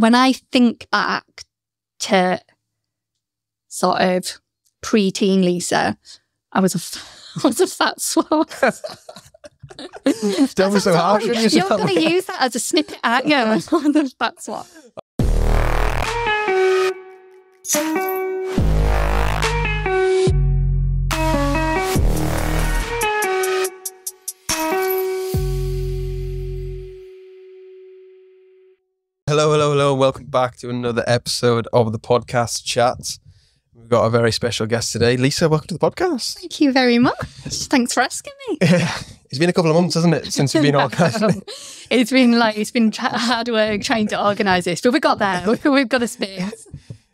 when I think back to sort of pre-teen Lisa, I was a fat swab. Don't be so harsh on yourself. You're going to use that as a snippet, aren't you? The fat swab. Hello. Welcome back to another episode of the podcast Chatzzz. We've got a very special guest today. Lisa, welcome to the podcast. Thank you very much. Thanks for asking me. It's been a couple of months, hasn't it, since you've been organising? It's been hard work trying to organise this, but we got there. We've got a space.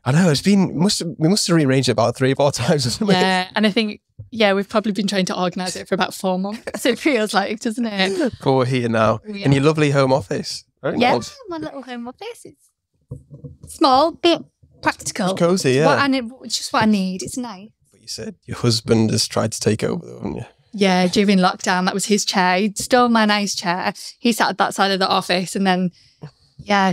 I know, we must have rearranged it about 3 or 4 times or something. Yeah, and I think, we've probably been trying to organise it for about 4 months. It feels like, doesn't it? But we're here now, in your lovely home office. Very nice. My little home office. It's small, but practical. It's cosy, yeah. It's just what I need. It's nice. But you said your husband has tried to take over, though, haven't you? Yeah, during lockdown, that was his chair. He stole my nice chair. He sat at that side of the office and then,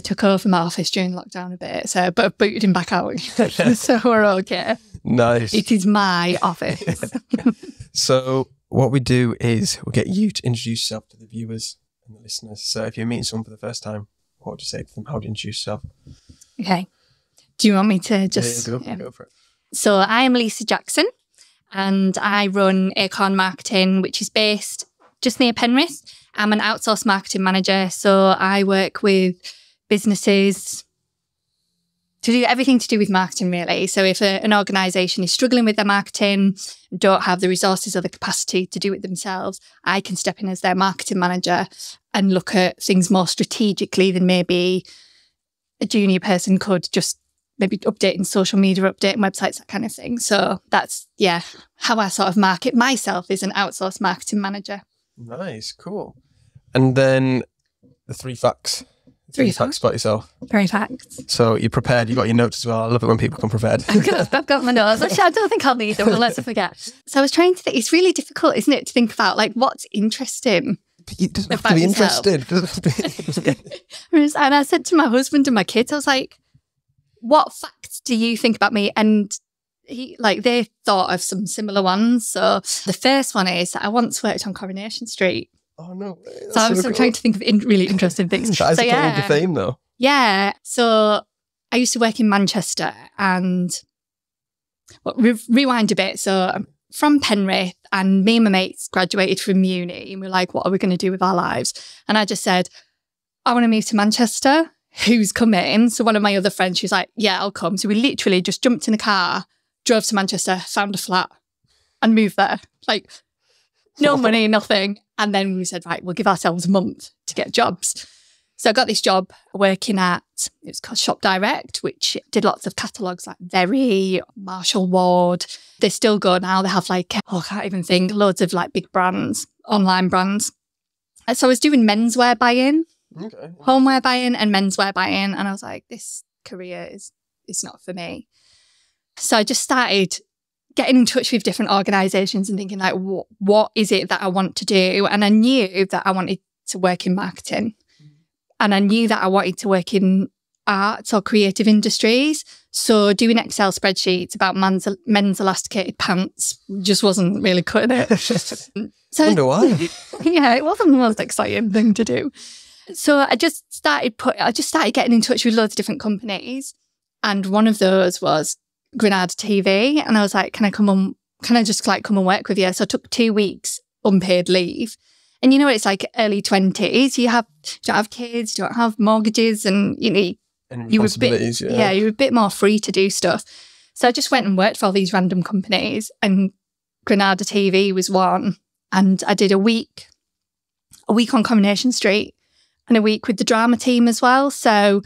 took over my office during lockdown a bit. So, but I booted him back out. So we're okay. Nice. It is my office. So what we do is we'll get you to introduce yourself to the viewers and the listeners. So if you're meeting someone for the first time, what would you say to them? How do you introduce yourself? Okay. Do you want me to just... Go for it. So I am Lisa Jackson and I run Acorn Marketing, which is based just near Penrith. I'm an outsourced marketing manager. So I work with businesses to do everything to do with marketing, really. So if an organisation is struggling with their marketing, don't have the resources or the capacity to do it themselves, I can step in as their marketing manager and look at things more strategically than maybe a junior person could, just maybe updating social media, updating websites, that kind of thing. So that's, how I sort of market myself as an outsourced marketing manager. Nice, cool. And then the 3 facts. 3 facts about yourself. 3 facts. So you're prepared, you got your notes as well. I love it when people come prepared. I've got my notes. Actually, I don't think I'll need them unless I forget. So I was trying to think, it's really difficult, isn't it, to think about like what's interesting. It doesn't have to be interested. And I said to my husband and my kids, I was like, what facts do you think about me? And they thought of some similar ones. So the first one is that I once worked on Coronation Street. Oh, no. So I was trying to think of really interesting things. That is a claim to fame, though. Yeah. So I used to work in Manchester and rewind a bit. So I'm from Penrith and me and my mates graduated from uni and we're like, what are we going to do with our lives? And I just said, I want to move to Manchester. Who's coming? So one of my other friends, she was like, yeah, I'll come. So we literally just jumped in a car, drove to Manchester, found a flat and moved there. Like no money, nothing. And then we said, right, we'll give ourselves a month to get jobs. So I got this job working at, it was called Shop Direct, which did lots of catalogues like Very, Marshall Ward. They still go now. They have I can't even think, loads of big brands, online brands. So I was doing menswear buying, homeware buying and menswear buying. And I was like, this career is not for me. So I just started getting in touch with different organisations and thinking what is it that I want to do? And I knew that I wanted to work in marketing. And I knew that I wanted to work in arts or creative industries. So doing Excel spreadsheets about men's elasticated pants just wasn't really cutting it. I wonder why. Yeah, it wasn't the most exciting thing to do. So I just started getting in touch with loads of different companies. And one of those was Granada TV. And I was like, can I just come and work with you? So I took 2 weeks unpaid leave. And you know what it's like, early 20s, you don't have kids, you don't have mortgages and you were a bit more free to do stuff. So I just went and worked for all these random companies and Granada TV was one. And I did a week on Coronation Street and a week with the drama team as well. So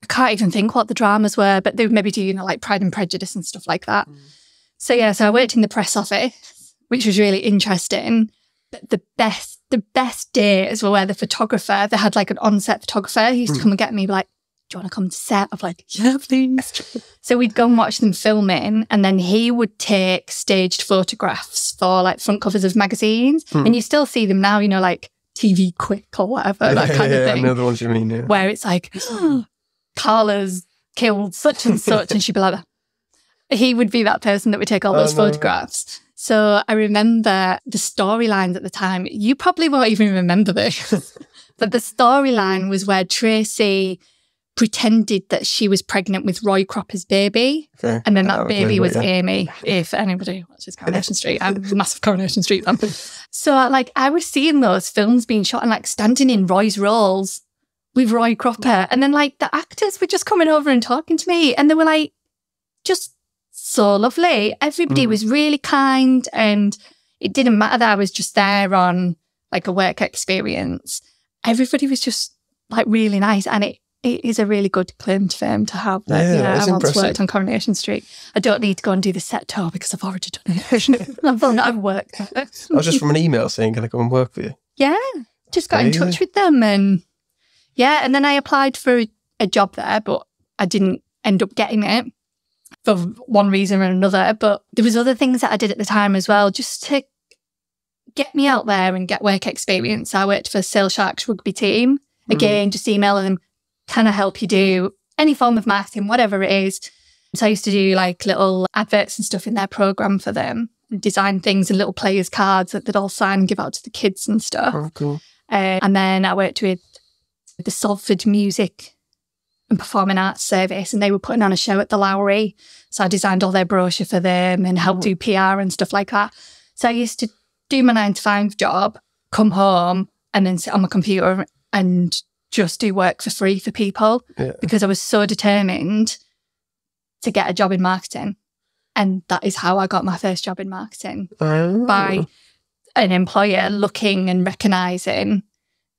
I can't even think what the dramas were, but they would maybe do, Pride and Prejudice and stuff like that. So I worked in the press office, which was really interesting. But the best days were where the photographer, they had an on-set photographer who used to come and get me, do you want to come to set? I'm like, yeah, please. So we'd go and watch them filming and then he would take staged photographs for front covers of magazines. And you still see them now, TV Quick or whatever, that kind of thing. I know the ones you mean, where it's Carla's killed such and such. And she'd be like, he would be that person that would take all those photographs. So I remember the storylines at the time. You probably won't even remember this, but the storyline was where Tracy pretended that she was pregnant with Roy Cropper's baby. Okay. And then that baby was Amy, if anybody watches Coronation Street. I'm a massive Coronation Street fan. So like I was seeing those films being shot and like standing in Roy's roles with Roy Cropper. And then like the actors were just coming over and talking to me and they were like just so lovely. Everybody was really kind and it didn't matter that I was just there on like a work experience. Everybody was just like really nice and it is a really good claim to fame to have. I once worked on Coronation Street. I don't need to go and do the set tour because I've already done it. I've worked. I was just from an email saying, can I come and work for you? Yeah, just got in touch with them and and then I applied for a job there, but I didn't end up getting it for one reason or another. But there was other things that I did at the time as well, just to get me out there and get work experience. I worked for Sale Sharks rugby team. Again, just emailing them, can I help you do any form of marketing, whatever it is? So I used to do like little adverts and stuff in their program for them and design things and little players cards that they'd all sign and give out to the kids and stuff. Oh, cool. And then I worked with the Salford Music and Performing Arts Service and they were putting on a show at the Lowry. So I designed all their brochure for them and helped do PR and stuff like that. So I used to do my 9-to-5 job, come home and then sit on my computer and just do work for free for people because I was so determined to get a job in marketing. And that is how I got my first job in marketing, by an employer looking and recognising,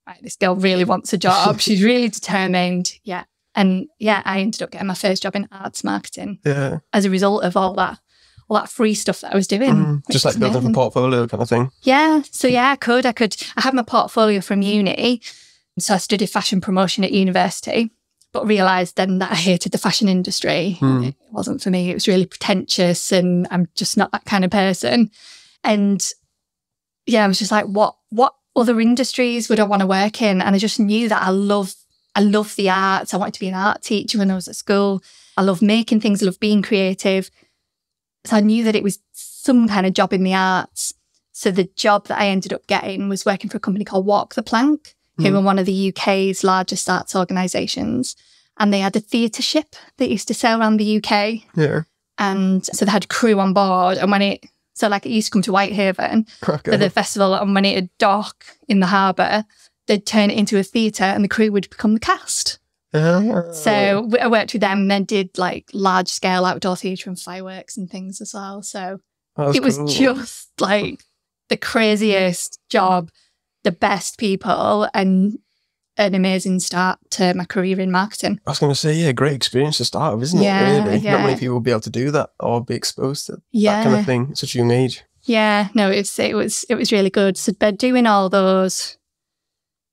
right, this girl really wants a job. She's really determined. Yeah. And I ended up getting my first job in arts marketing as a result of all that free stuff that I was doing. Just like building a portfolio kind of thing. Yeah. So I had my portfolio from uni. So I studied fashion promotion at university, but realised then that I hated the fashion industry. It wasn't for me. It was really pretentious and I'm just not that kind of person. And I was just like, what other industries would I want to work in? And I just knew that I love the arts. I wanted to be an art teacher when I was at school. I love making things. I love being creative. So I knew that it was some kind of job in the arts. So the job that I ended up getting was working for a company called Walk the Plank, who are one of the UK's largest arts organisations. And they had a theatre ship that used to sail around the UK. Yeah. And so they had crew on board. And it used to come to Whitehaven for the festival. And when it would dock in the harbour, they'd turn it into a theatre and the crew would become the cast. So I worked with them and then did like large scale outdoor theatre and fireworks and things as well. So it was just like the craziest job, the best people, and an amazing start to my career in marketing. I was going to say, great experience to start with, isn't it? Really, not many people will be able to do that or be exposed to that kind of thing at such a young age. Yeah, no, it was really good. So by doing all those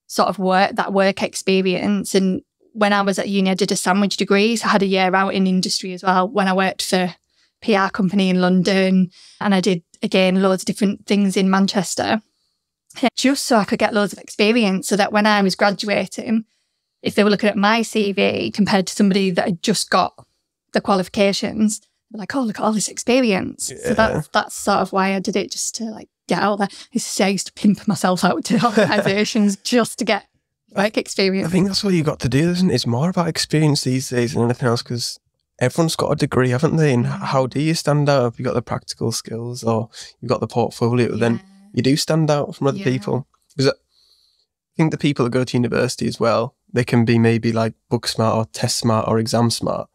sort of work experience, and when I was at uni, I did a sandwich degree. So I had a year out in industry as well when I worked for a PR company in London, and I did again loads of different things in Manchester. Just so I could get loads of experience so that when I was graduating, if they were looking at my CV compared to somebody that had just got the qualifications, they're like, oh, look at all this experience. So that's sort of why I did it, just to like get out there. I used to pimp myself out to organisations just to get work experience. I think that's what you got to do, isn't it? It's more about experience these days than anything else, because everyone's got a degree, haven't they? And how do you stand out? If you've got the practical skills or you've got the portfolio, then you do stand out from other people. Because I think the people that go to university as well, they can be maybe like book smart or test smart or exam smart.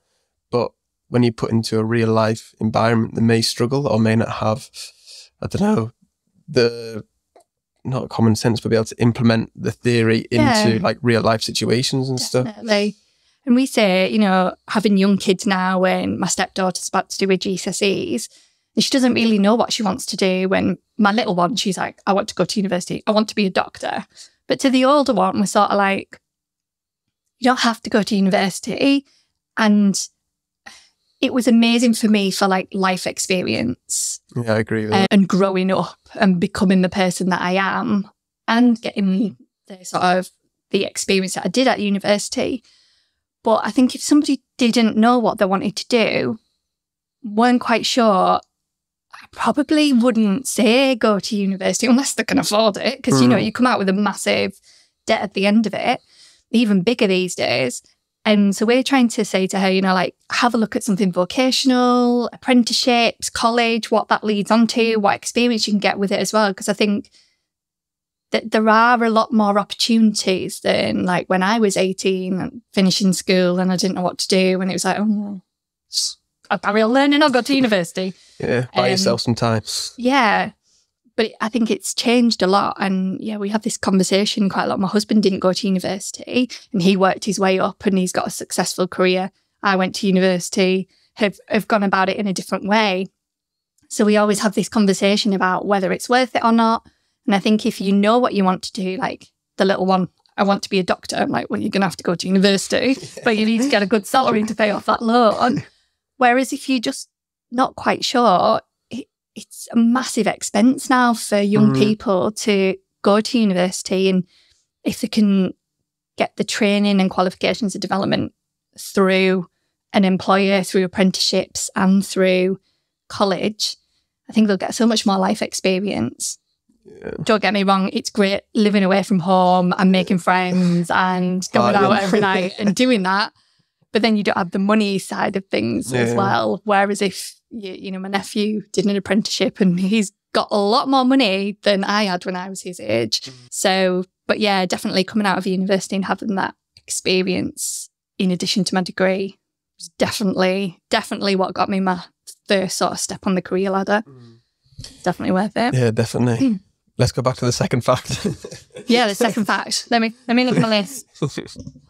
But when you put into a real life environment, they may struggle or may not have, I don't know, not common sense, but be able to implement the theory into like real life situations and stuff. And we say, having young kids now, when my stepdaughter's about to do her GCSEs, and she doesn't really know what she wants to do. When my little one, she's like, I want to go to university. I want to be a doctor. But to the older one, we're sort of like, you don't have to go to university. And it was amazing for me for like life experience. Yeah, I agree with that. And growing up and becoming the person that I am and getting the sort of the experience that I did at university. But I think if somebody didn't know what they wanted to do, weren't quite sure, I probably wouldn't say go to university unless they can afford it. Because, you know, you come out with a massive debt at the end of it, even bigger these days. And so we're trying to say to her, you know, like, have a look at something vocational, apprenticeships, college, what that leads on to, what experience you can get with it as well. Because I think that there are a lot more opportunities than like when I was 18 and finishing school and I didn't know what to do. And it was like, oh, I'll carry on learning, I'll go to university. Yeah, buy yourself some time. Yeah. But I think it's changed a lot. And yeah, we have this conversation quite a lot. My husband didn't go to university and he worked his way up and he's got a successful career. I went to university, have gone about it in a different way. So we always have this conversation about whether it's worth it or not. And I think if you know what you want to do, like the little one, I want to be a doctor. I'm like, well, you're going to have to go to university, but you need to get a good salary to pay off that loan. Whereas if you're just not quite sure, it's a massive expense now for young people to go to university. And if they can get the training and qualifications and development through an employer, through apprenticeships and through college, I think they'll get so much more life experience. Yeah. Don't get me wrong, it's great living away from home and making friends and going out every night and doing that. But then you don't have the money side of things as well. Whereas if, you know, my nephew did an apprenticeship and he's got a lot more money than I had when I was his age. So, but yeah, definitely coming out of university and having that experience in addition to my degree was definitely what got me my first sort of step on the career ladder. Definitely worth it. Yeah, definitely. Let's go back to the second fact. Yeah, the second fact. Let me look at my list.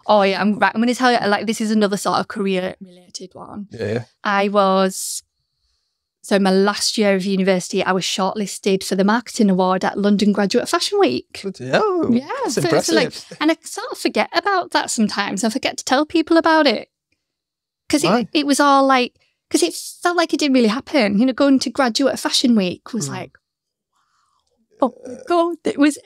Oh yeah, I'm going to tell you, like, this is another sort of career-related one. Yeah. So my last year of university, I was shortlisted for the marketing award at London Graduate Fashion Week. Oh, yeah, that's impressive. So and I sort of forget about that sometimes. I forget to tell people about it. Because it was all like, because it felt like it didn't really happen. You know, going to Graduate Fashion Week was like, oh my God, it was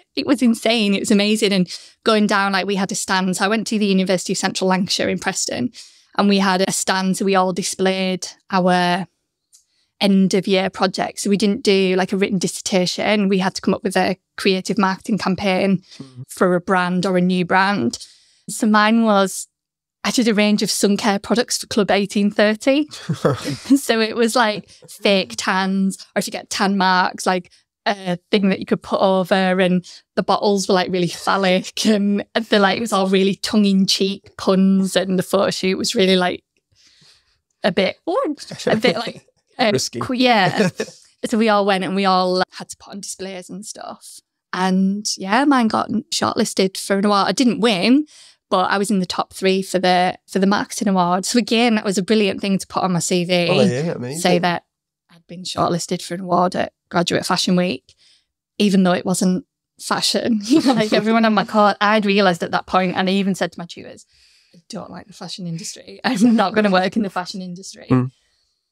insane. It was amazing. And going down, like, we had a stand. So I went to the University of Central Lancashire in Preston and we had a stand. So we all displayed our end of year project. So we didn't do like a written dissertation. We had to come up with a creative marketing campaign for a brand or a new brand. So mine was, I did a range of sun care products for Club 1830. So it was like fake tans, or if you get tan marks, like a thing that you could put over, and the bottles were like really phallic, and it was all really tongue-in-cheek puns, and the photo shoot was really like a bit like risky. Yeah. So we all went and we all had to put on displays and stuff. And yeah, mine got shortlisted for an award. I didn't win, but I was in the top 3 for the marketing award. So again, that was a brilliant thing to put on my CV. Oh yeah, amazing. Say that I'd been shortlisted for an award at Graduate Fashion Week, even though it wasn't fashion. Like everyone on my court, I'd realised at that point, and I even said to my tutors, I don't like the fashion industry. I'm not going to work in the fashion industry.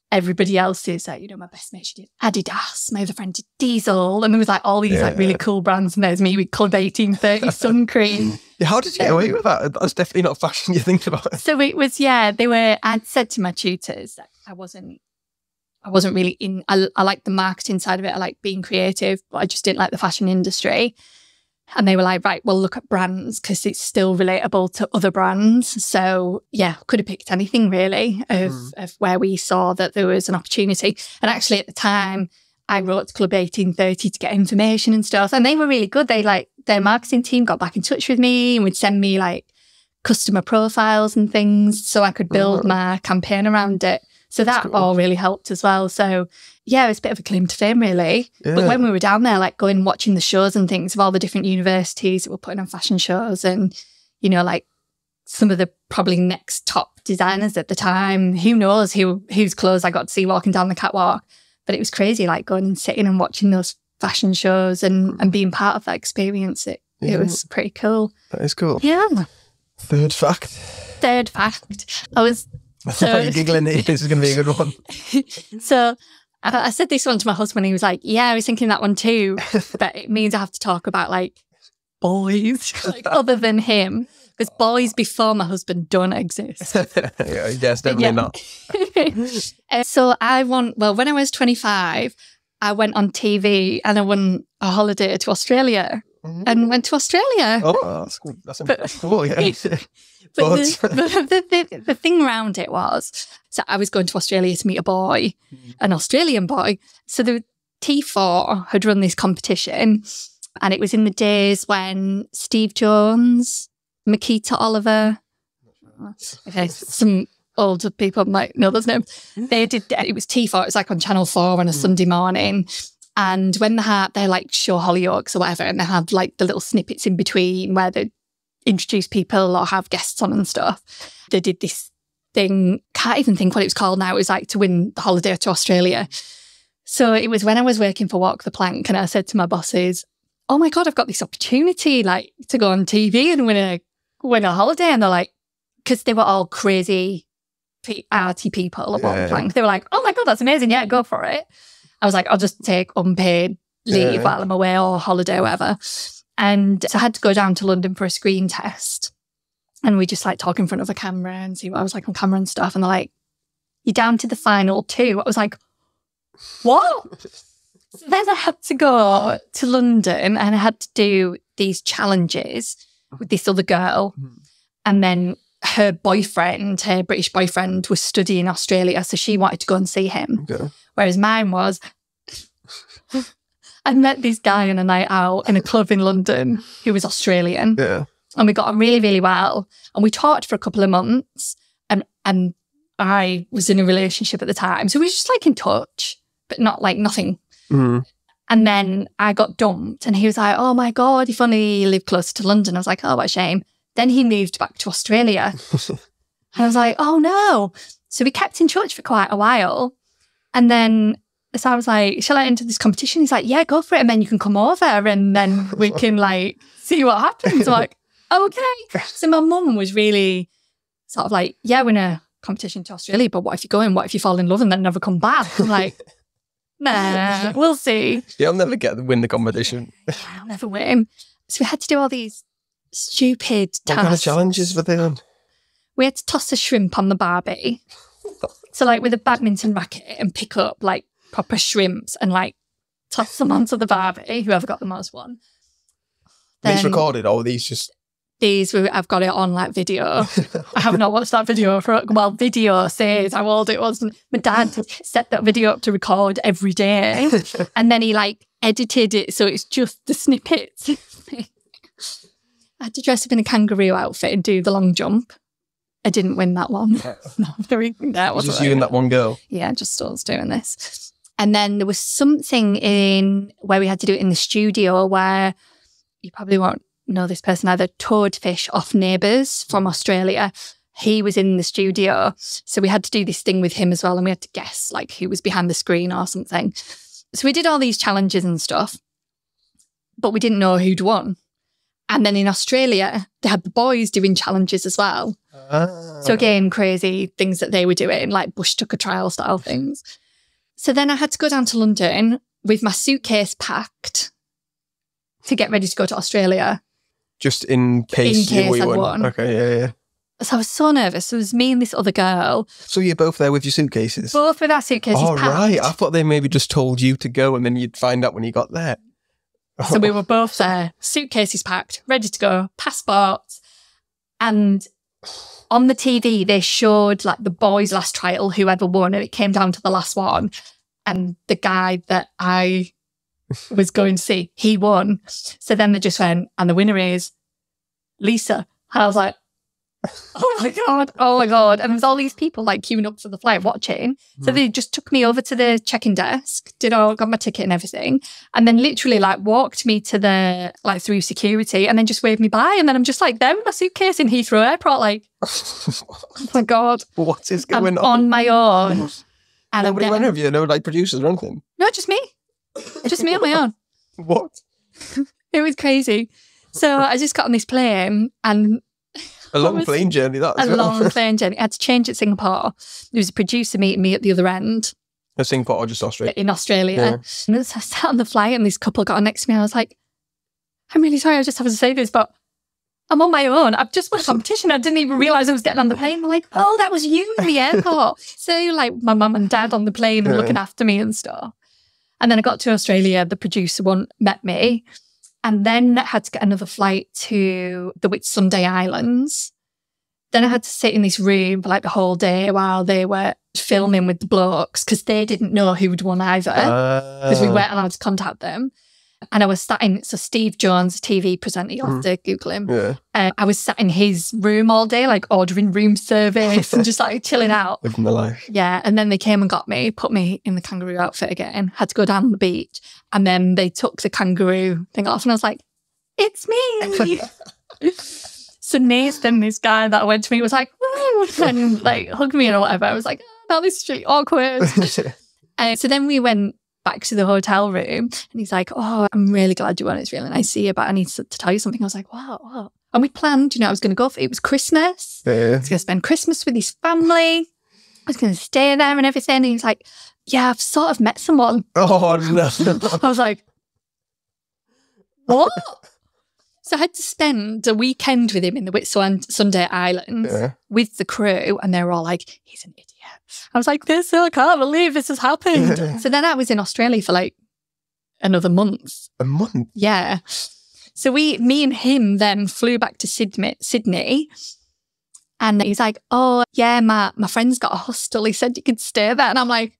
Everybody else is like, you know, my best mate, she did Adidas, my other friend did Diesel, and there was like all these like really cool brands, and there's me with Club 1830 sun cream. Yeah, how did you get away with that? That's definitely not fashion you think about. So it was, I'd said to my tutors that I wasn't really in, I like the marketing side of it, I like being creative, but I just didn't like the fashion industry. And they were like, right, well, look at brands because it's still relatable to other brands. So yeah, could have picked anything really of where we saw that there was an opportunity. And actually at the time, I wrote to Club 1830 to get information and stuff. And they were really good. Their marketing team got back in touch with me and would send me like customer profiles and things so I could build my campaign around it. So that all really helped as well. So yeah, it was a bit of a claim to fame really. Yeah. But when we were down there, like going watching the shows and things of all the different universities that were putting on fashion shows, and, you know, like some of the probably next top designers at the time, who knows whose clothes I got to see walking down the catwalk. But it was crazy, like going and sitting and watching those fashion shows and being part of that experience. It was pretty cool. That is cool. Yeah. Third fact. You're giggling. This is going to be a good one. So I said this one to my husband. He was like, yeah, I was thinking that one too. But it means I have to talk about like boys like, other than him. Because boys before my husband don't exist. Yes, definitely not. So when I was 25, I went on TV and I won a holiday to Australia and went to Australia. Oh, that's cool, yeah. But the thing around it was, so I was going to Australia to meet a boy, an Australian boy. So the T4 had run this competition, and it was in the days when Steve Jones, Makita Oliver, okay, some older people might know those names. They did. It was T4. It was like on Channel 4 on a Sunday morning. And when they like show Hollyoaks or whatever, and they have like the little snippets in between where they introduce people or have guests on and stuff. They did this thing, can't even think what it was called now. It was like to win the holiday to Australia. So it was when I was working for Walk the Plank, and I said to my bosses, oh my God, I've got this opportunity like to go on TV and win a holiday. And they're like, because they were all crazy arty people at Walk the Plank. They were like, oh my God, that's amazing. Yeah, go for it. I was like, I'll just take unpaid leave while I'm away or holiday or whatever. And so I had to go down to London for a screen test. And we just like talk in front of a camera and see what I was like on camera and stuff. And they're like, you're down to the final 2. I was like, what? So then I had to go to London and I had to do these challenges with this other girl. And then her boyfriend, her British boyfriend, was studying in Australia. So she wanted to go and see him. Okay. Whereas mine was... I met this guy on a night out in a club in London who was Australian. Yeah. And we got on really, really well. And we talked for a couple of months. And I was in a relationship at the time. So we were just like in touch, but not like nothing. And then I got dumped and he was like, oh my God, if only you lived closer to London. I was like, oh, what a shame. Then he moved back to Australia. And I was like, oh no. So we kept in touch for quite a while. And then... So I was like, shall I enter this competition? He's like, yeah, go for it. And then you can come over and then we can like see what happens. I'm like, okay. So my mum was really sort of like, yeah, we're in a competition to Australia, but what if you go in? What if you fall in love and then never come back? I'm like, nah, we'll see. You'll never win the competition. I'll never win. So we had to do all these stupid tasks. What kind of challenges were they on? We had to toss a shrimp on the Barbie. So like with a badminton racket and pick up like proper shrimps and like toss them onto the Barbie, whoever got the most won. These recorded, or these just... I've got it on like video. I have not watched that video video says how old it was. My dad set that video up to record every day and then he like edited it so it's just the snippets. I had to dress up in a kangaroo outfit and do the long jump. I didn't win that one. No, that was just you and that one girl? Yeah, just us doing this. And then there was something in where we had to do it in the studio where you probably won't know this person either, Toadfish off Neighbours from Australia. He was in the studio. So we had to do this thing with him as well. And we had to guess like who was behind the screen or something. So we did all these challenges and stuff, but we didn't know who'd won. And then in Australia, they had the boys doing challenges as well. So again, crazy things that they were doing, like bush tucker trial style things. So then I had to go down to London with my suitcase packed to get ready to go to Australia. Just in case I'd won. Okay, yeah. So I was so nervous. It was me and this other girl. So you're both there with your suitcases? Both with our suitcases packed. Right. I thought they maybe just told you to go and then you'd find out when you got there. So we were both there, suitcases packed, ready to go, passports. And on the TV, they showed like the boys' last trial, whoever won, and it came down to the last one. And the guy that I was going to see, he won. So then they just went, and the winner is Lisa. And I was like, oh my God. And there was all these people like queuing up for the flight watching. So they just took me over to the check-in desk, got my ticket and everything. And then literally like walked me to the, like through security and then just waved me by. And then I'm just like there with my suitcase in Heathrow Airport, like, oh my God. What is going on my own. And nobody went with you? No like producers or anything? No, just me. Just me on my own. What? It was crazy. So I just got on this plane and... A long plane journey, that as well. A long plane journey. I had to change at Singapore. There was a producer meeting me at the other end. At Singapore or just Australia? In Australia. Yeah. And as I sat on the flight and this couple got on next to me, I was like, I'm really sorry, I just have to say this, but I'm on my own. I've just won a competition. I didn't even realise I was getting on the plane. I'm like, oh, that was you in the airport. So like my mum and dad on the plane and looking after me and stuff. And then I got to Australia. The producer met me. And then I had to get another flight to the Whitsunday Islands. Then I had to sit in this room for like the whole day while they were filming with the blokes because they didn't know who'd won either because we weren't allowed to contact them. And I was sat in, so Steve Jones, TV presenter, you'll have to Google him. Yeah. I was sat in his room all day, like ordering room service and just like chilling out. Living the life. Yeah. And then they came and got me, put me in the kangaroo outfit again, had to go down the beach. And then they took the kangaroo thing off and I was like, it's me. So Nathan, this guy that went to me was like, woo, and like hugged me or whatever. I was like, oh, no, this is really awkward. So then we went back to the hotel room and he's like, oh, I'm really glad you won. It's really nice to see you, but I need to tell you something. I was like, wow. And we planned, I was going to go for it. It was Christmas. Yeah. I was going to spend Christmas with his family. I was going to stay there and everything. And he's like, yeah, I've sort of met someone. Oh, no. I was like, what? So I had to spend a weekend with him in the Whitsunday Islands with the crew, and they were all like, he's an idiot. I was like, I can't believe this has happened. So then I was in Australia for like another month. A month? Yeah. So me and him then flew back to Sydney, and he's like, oh, yeah, my friend's got a hostel. He said you could stay there. And I'm like,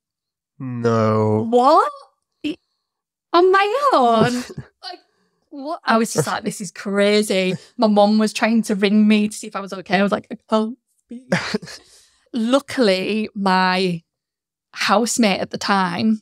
no. What? On my own? Like, what? I was just like, this is crazy. My mum was trying to ring me to see if I was okay. I was like, I can't speak. Luckily, my housemate at the time,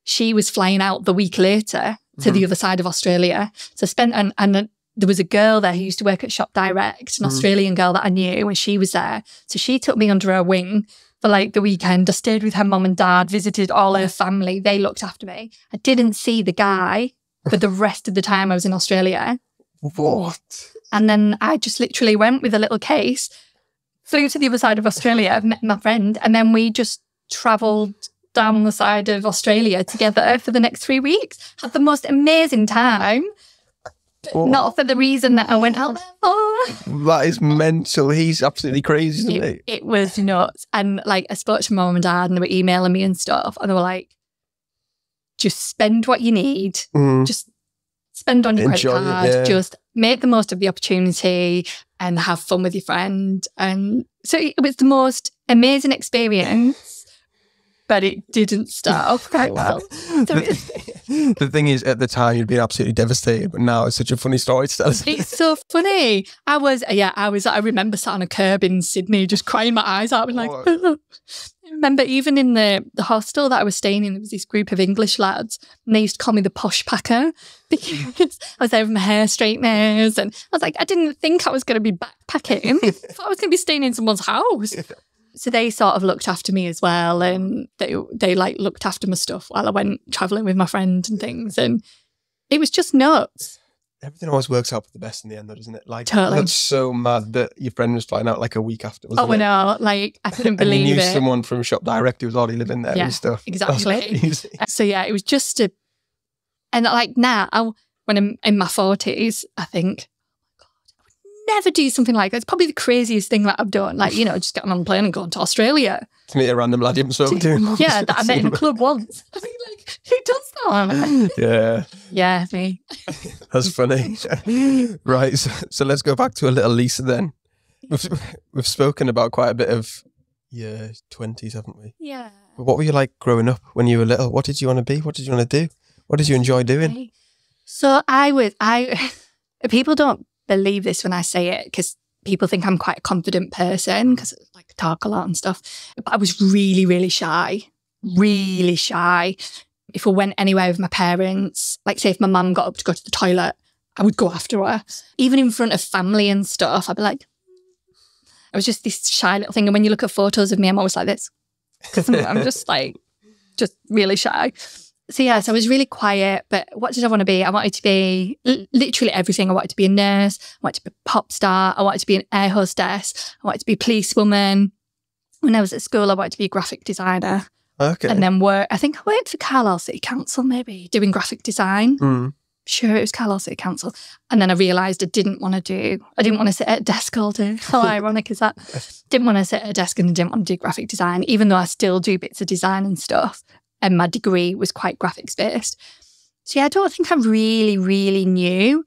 she was flying out the week later to the other side of Australia. So I spent, and there was a girl there who used to work at Shop Direct, an Australian girl that I knew, and she was there. So she took me under her wing for like the weekend. I stayed with her mum and dad, visited all her family. They looked after me. I didn't see the guy for the rest of the time I was in Australia. What? And then I just literally went with a little case, flew to the other side of Australia, met my friend, and then we just travelled down the side of Australia together for the next 3 weeks. Had the most amazing time. Not for the reason that I went out there for. That is mental. He's absolutely crazy, isn't he? It was nuts. And like, I spoke to my mum and dad and they were emailing me and stuff, and they were like, just spend what you need. Just spend on your credit card. Just make the most of the opportunity and have fun with your friend. And so it was the most amazing experience, but it didn't start off quite well. The thing is, at the time, you'd been absolutely devastated, but now it's such a funny story to tell. It's so funny. I remember sat on a curb in Sydney, just crying my eyes out. And like, I remember even in the hostel that I was staying in, there was this group of English lads, and they used to call me the posh packer because I was there with my hair straighteners, and I was like, I didn't think I was going to be backpacking. I thought I was going to be staying in someone's house. So they sort of looked after me as well, and they like looked after my stuff while I went travelling with my friend and things, and it was just nuts. Everything always works out for the best in the end, though, doesn't it? Like, totally. That's so mad that your friend was flying out like a week after. Oh, I know. Like, I couldn't believe it. And you knew someone from Shop Direct who was already living there and stuff. Exactly. So yeah, it was just and like now, when I'm in my 40s, I think, never do something like that. It's probably the craziest thing that I've done. Like, just getting on a plane and going to Australia. To meet a random lad you haven't spoken to. Yeah, that I met in a club once. I mean, like, who does that? Yeah. Yeah, me. That's funny. Right, so let's go back to a little Lisa then. We've spoken about quite a bit of your 20s, haven't we? Yeah. But what were you like growing up when you were little? What did you want to be? What did you want to do? What did you enjoy doing? So people don't believe this when I say it because people think I'm quite a confident person because I talk a lot and stuff. But I was really, really shy. Really shy. If I went anywhere with my parents, like say if my mum got up to go to the toilet, I would go after her. Even in front of family and stuff, I'd be like, I was just this shy little thing. And when you look at photos of me, I'm always like this. Because I'm just really shy. So yeah, so I was really quiet, but what did I want to be? I wanted to be literally everything. I wanted to be a nurse, I wanted to be a pop star, I wanted to be an air hostess, I wanted to be a policewoman. When I was at school, I wanted to be a graphic designer. Okay. And then I think I worked for Carlisle City Council maybe, doing graphic design. sure it was Carlisle City Council. And then I realised I didn't want to sit at a desk all day. How ironic is that? Didn't want to sit at a desk and didn't want to do graphic design, even though I still do bits of design and stuff. And my degree was quite graphics based. So yeah, I don't think I really, really knew,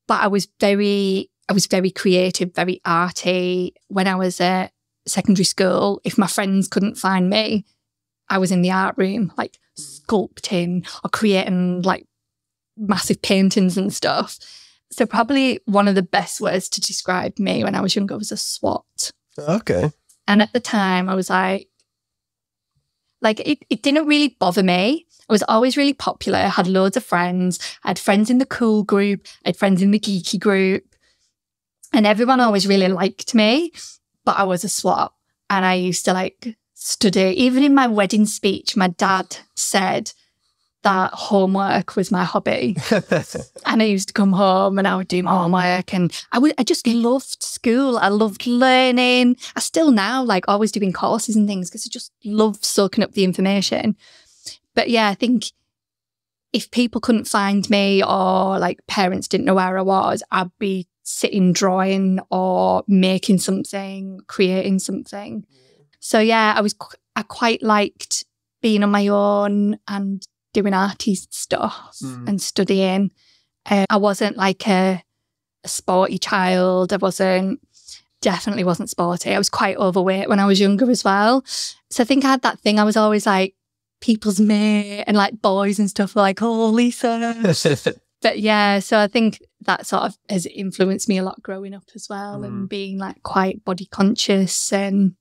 but I was very creative, very arty. When I was at secondary school, if my friends couldn't find me, I was in the art room, like sculpting or creating like massive paintings and stuff. So probably one of the best words to describe me when I was younger was a swot. Okay. And at the time I was like it didn't really bother me. I was always really popular. I had loads of friends. I had friends in the cool group. I had friends in the geeky group. And everyone always really liked me, but I was a swot. And I used to like study. Even in my wedding speech, my dad said that homework was my hobby. And I used to come home and I would do my homework, and I just loved school. I loved learning. I still now like always doing courses and things because I just love soaking up the information. But yeah, I think if people couldn't find me or like parents didn't know where I was, I'd be sitting drawing or making something, creating something. So yeah, I quite liked being on my own and doing arty stuff and studying. I wasn't like a sporty child. Definitely wasn't sporty. I was quite overweight when I was younger as well. So I think I had that thing. I was always like people's mate, and like boys and stuff were like, oh, Lisa. But yeah, so I think that sort of has influenced me a lot growing up as well, and being like quite body conscious and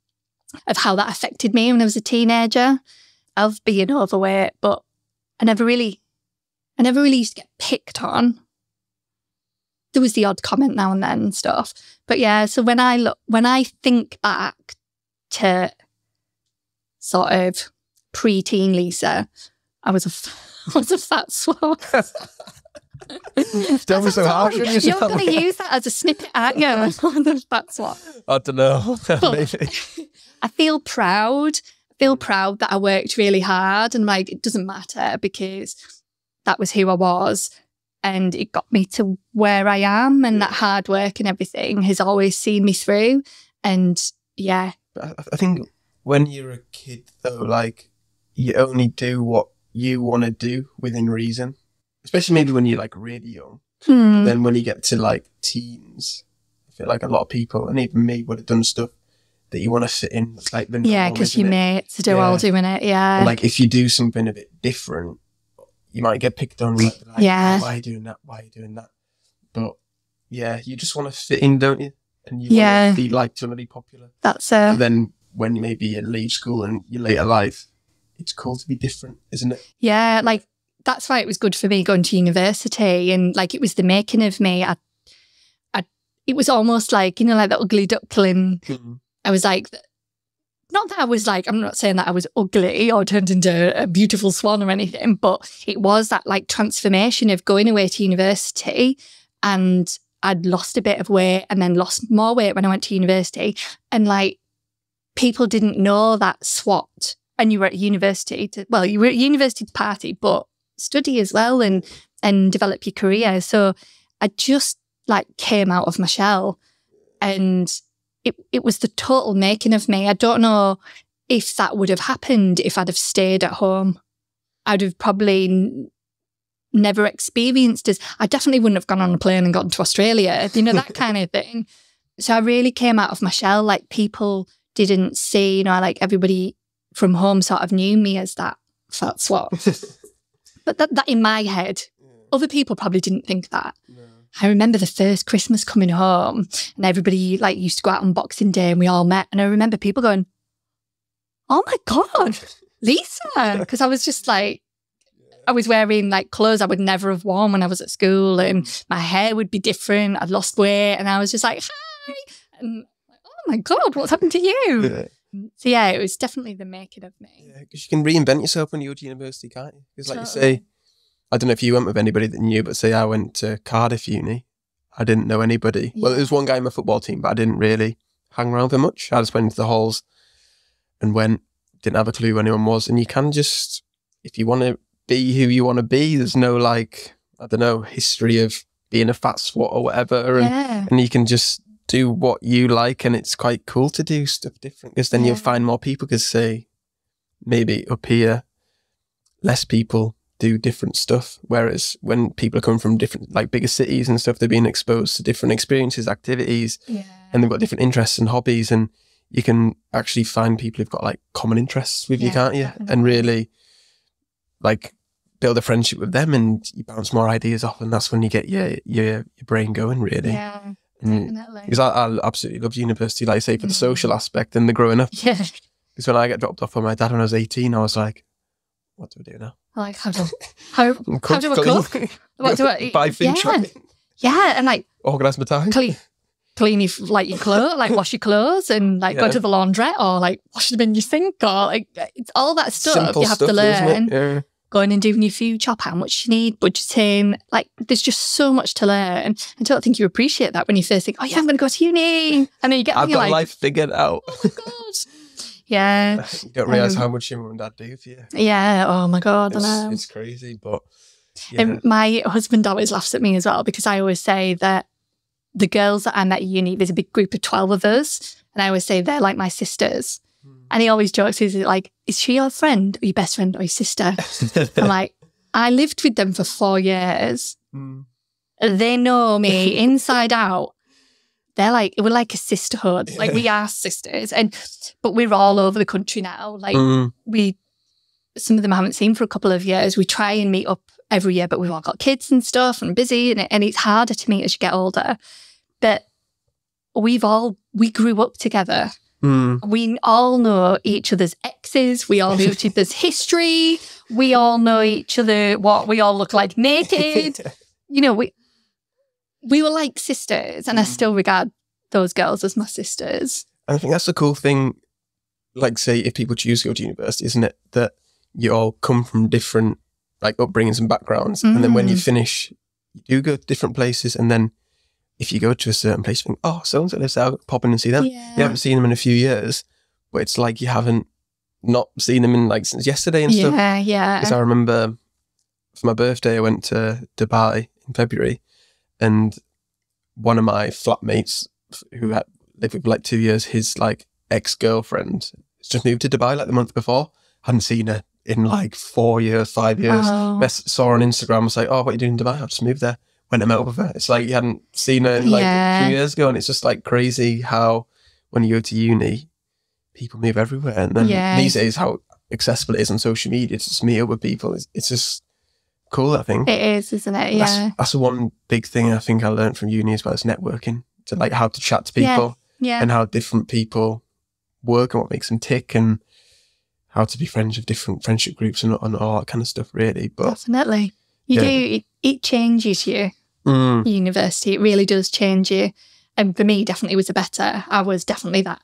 of how that affected me when I was a teenager, of being overweight. But I never really used to get picked on. There was the odd comment now and then and stuff. But yeah, so when I think back to sort of pre-teen Lisa, I was a fat swat. Don't be so harsh on yourself. You're going to use that as a snippet, aren't you? The fat swat. I don't know. Maybe. I feel proud. That I worked really hard, and like it doesn't matter because that was who I was, and it got me to where I am, and that hard work and everything has always seen me through. And yeah, I think when you're a kid though, like you only do what you want to do within reason, especially maybe when you're like really young. Then when you get to like teens, I feel like a lot of people, and even me, would have done stuff that you want to fit in, like the yeah, because your mates are all doing it. Yeah, and like if you do something a bit different, you might get picked on. Like, yeah, why are you doing that? Why are you doing that? But yeah, you just want to fit in, don't you? And you want to be liked and be popular. That's And then when you maybe leave school and your later life, it's cool to be different, isn't it? Yeah, like that's why it was good for me going to university, and like it was the making of me. It was almost like, you know, like the ugly duckling. I was like, not that I was like, I'm not saying that I was ugly or turned into a beautiful swan or anything, but it was that like transformation of going away to university, and I'd lost a bit of weight and then lost more weight when I went to university. And like people didn't know that SWOT, and you were at university to party, but study as well and develop your career. So I just like came out of my shell, and it was the total making of me. I don't know if that would have happened if I'd have stayed at home. I'd have probably never experienced as, I definitely wouldn't have gone on a plane and gotten to Australia, you know, that kind of thing. So I really came out of my shell. Like people didn't see, you know, like everybody from home sort of knew me as that fat swat. But that in my head, other people probably didn't think that. No. I remember the first Christmas coming home, and everybody like used to go out on Boxing Day, and we all met. And I remember people going, "Oh my God, Lisa!" Because I was just like, I was wearing like clothes I would never have worn when I was at school, and my hair would be different. I'd lost weight, and I was just like, "Hi!" And like, oh my God, what's happened to you? Yeah. So yeah, it was definitely the making of me. Yeah, because you can reinvent yourself when you go to university, can't you? Because like you say, I don't know if you went with anybody that knew, but say I went to Cardiff Uni. I didn't know anybody. Yeah. Well, there was one guy in my football team, but I didn't really hang around with much. I just went into the halls and didn't have a clue who anyone was. And you can just, if you want to be who you want to be, there's no like, I don't know, history of being a fat swat or whatever. And you can just do what you like, and it's quite cool to do stuff different, because then you'll find more people, because say maybe up here, less people do different stuff. Whereas when people are coming from different, like bigger cities and stuff, they're being exposed to different experiences, activities, and they've got different interests and hobbies, and you can actually find people who've got like common interests with you, can't you? Definitely. And really like build a friendship with them, and you bounce more ideas off, and that's when you get your brain going, really. Yeah, definitely. Because I absolutely loved university, like I say, for the social aspect and the growing up. Yeah. Because when I got dropped off by my dad when I was 18, I was like, what do I do now? Like, how do I cook? What do I buy food shopping? Yeah, and like organise my time. Clean your clothes, like wash your clothes, and like go to the laundrette, or like wash them in your sink, or like it's all that stuff. Simple you have stuff, to learn. Yeah. Going and doing your food shop, how much you need, budgeting. Like there's just so much to learn. I don't think you appreciate that when you first think, oh yeah, I'm going to go to uni, and then you get I've got like, life figured out. Oh my god. Yeah. You don't realise how much your mum and dad do for you. Yeah. Oh my god. It's crazy, but yeah. And my husband always laughs at me as well, because I always say that the girls that I met at uni, there's a big group of 12 of us, and I always say they're like my sisters. And he always jokes, he's like, is she your friend, or your best friend, or your sister? I'm like, I lived with them for 4 years. They know me inside out. They're like, we're like a sisterhood. Like we are sisters, but we're all over the country now. Like some of them I haven't seen for a couple of years. We try and meet up every year, but we've all got kids and stuff and busy, and it's harder to meet as you get older. But we grew up together. We all know each other's exes. We all know each other's history. We all know each other, what we all look like naked. You know, we were like sisters, and I still regard those girls as my sisters. I think that's the cool thing, like say if people choose to go to university, isn't it? That you all come from different like upbringings and backgrounds. And then when you finish, you do go to different places, and then if you go to a certain place, you think, oh, so-and-so lives there, pop in and see them. Yeah. You haven't seen them in a few years, but it's like you haven't not seen them in like since yesterday and stuff. Yeah. Because I remember for my birthday, I went to Dubai in February, and one of my flatmates who had lived with like 2 years, his like ex-girlfriend has just moved to Dubai like the month before. Hadn't seen her in like 4 years, 5 years. Saw her on Instagram, was like, oh, what are you doing in Dubai? I've just moved there. Went and met up with her. It's like you hadn't seen her in like a few years ago, and it's just like crazy how when you go to uni, people move everywhere. And then these days, how accessible it is on social media to just meet up with people. It's just cool, I think. It is, isn't it? Yeah. That's the one big thing I think I learned from uni as well, as networking, to like how to chat to people and how different people work and what makes them tick, and how to be friends with different friendship groups and all that kind of stuff, really. But definitely. You do, it changes you. University, it really does change you. And for me, definitely was a better. I was definitely that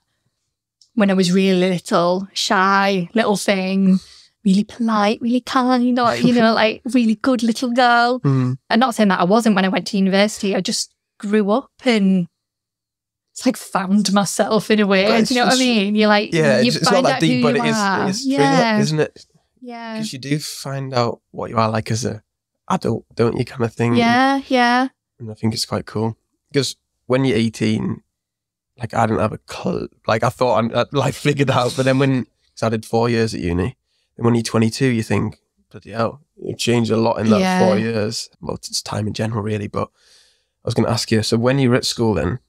when I was really little, shy, little thing, really polite, really kind, or, you know, like really good little girl. I'm not saying that I wasn't when I went to university. I just grew up and it's like found myself in a way. Do you know what I mean? You're like, you it's not that deep, but it is true, isn't it? Yeah. Because you do find out what you are like as a adult, don't you, kind of thing? Yeah. And I think it's quite cool. Because when you're 18, like I didn't have a clue. Like I thought I'd like figured out, but then because I did 4 years at uni, and when you're 22, you think, bloody hell, you've changed a lot in that 4 years. Well, it's time in general, really. But I was going to ask you, so when you were at school then,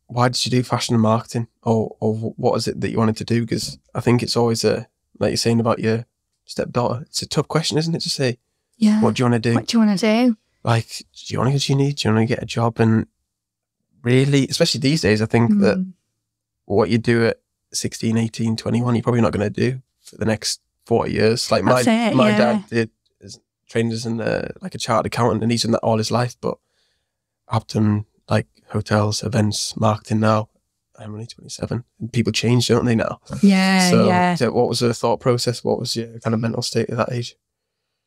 why did you do fashion and marketing? Or what is it that you wanted to do? Because I think it's always like you're saying about your stepdaughter, it's a tough question, isn't it, to say, what do you want to do? What do you want to do? Like, do you want to go to uni? Do you want to get a job? And really, especially these days, I think that what you do at 16, 18, 21, you're probably not going to do for the next 40 years. Like my dad trained as like a chartered accountant, and he's done that all his life. But I've done like hotels, events, marketing now. I'm only 27. And people change, don't they, now? So what was the thought process? What was your kind of mental state at that age?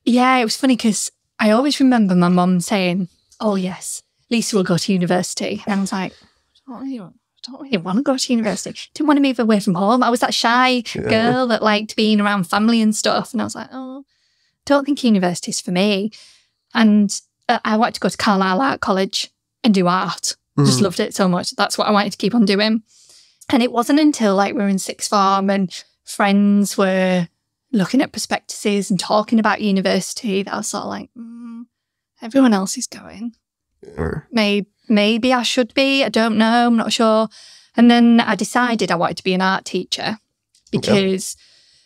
Yeah, it was funny because I always remember my mum saying, oh yes, Lisa will go to university. And I was like, I don't really want to go to university. Didn't want to move away from home. I was that shy girl that liked being around family and stuff. And I was like, oh, don't think university's for me. And I wanted to go to Carlisle Art College and do art. Just loved it so much. That's what I wanted to keep on doing. And it wasn't until like we were in sixth form and friends were looking at prospectuses and talking about university that I was sort of like, everyone else is going. Maybe I should be. I don't know. I'm not sure. And then I decided I wanted to be an art teacher because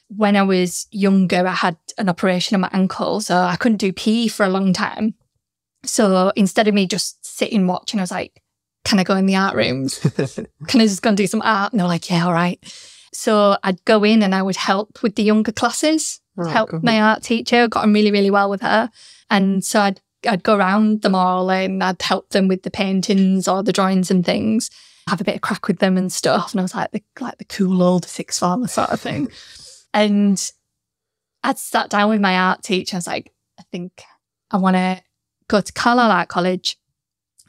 when I was younger, I had an operation on my ankle, so I couldn't do PE for a long time. So instead of me just sitting watching, I was like, can I go in the art rooms? Can I just go and do some art? And they were like, yeah, all right. So I'd go in and I would help with the younger classes, my art teacher, got on really, really well with her. And so I'd go around them all and I'd help them with the paintings or the drawings and things, have a bit of crack with them and stuff. And I was like the cool old sixth former sort of thing. And I'd sat down with my art teacher. I was like, I think I want to go to Carlisle Art College,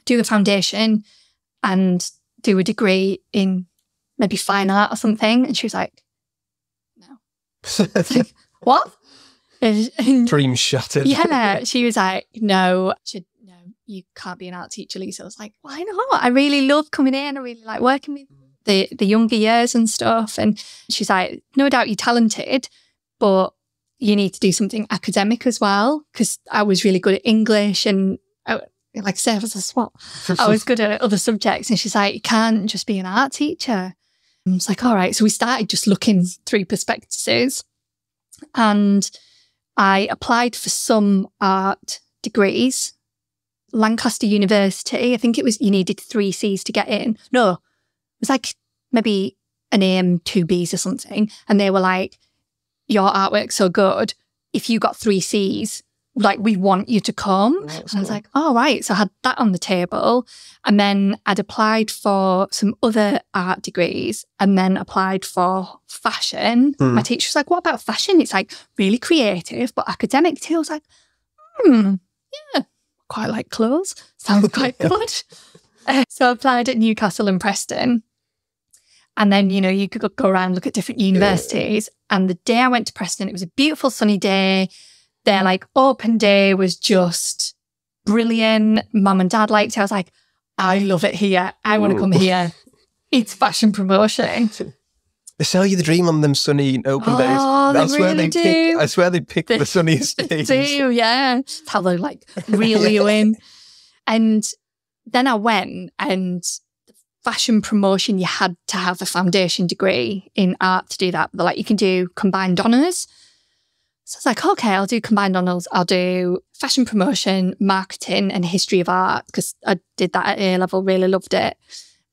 do the foundation and do a degree in maybe fine art or something. And she was like, no. Like, what? And dream shattered. Yeah. She was like, no, you can't be an art teacher, Lisa. I was like, why not? I really love coming in. I really like working with the younger years and stuff. And she's like, no doubt you're talented, but you need to do something academic as well. Because I was really good at English and like I say, I was a swap. I was good at other subjects. And she's like, you can't just be an art teacher. I was like, all right. So we started just looking through prospectuses and I applied for some art degrees. Lancaster University, I think it was, you needed 3 Cs to get in. No, it was like maybe an A and 2 Bs or something. And they were like, your artwork's so good. If you got 3 Cs, like, we want you to come. And I was like, oh, right. So I had that on the table. And then I'd applied for some other art degrees and then applied for fashion. My teacher was like, what about fashion? It's like really creative, but academic too. I was like, yeah, quite like clothes. Sounds quite good. So I applied at Newcastle and Preston. And then, you know, you could go around, look at different universities. And the day I went to Preston, it was a beautiful sunny day. Their like open day was just brilliant. Mum and Dad liked it. I was like, I love it here. I want to come here. It's fashion promotion. They sell you the dream on them sunny open days. That's where they do. I swear they pick the sunniest days. They do, yeah. That's how they like reel you in. And then I went and the fashion promotion, you had to have a foundation degree in art to do that. They're like, you can do combined honours. So I was like, okay, I'll do combined honours. I'll do fashion promotion, marketing and history of art because I did that at A-level, really loved it.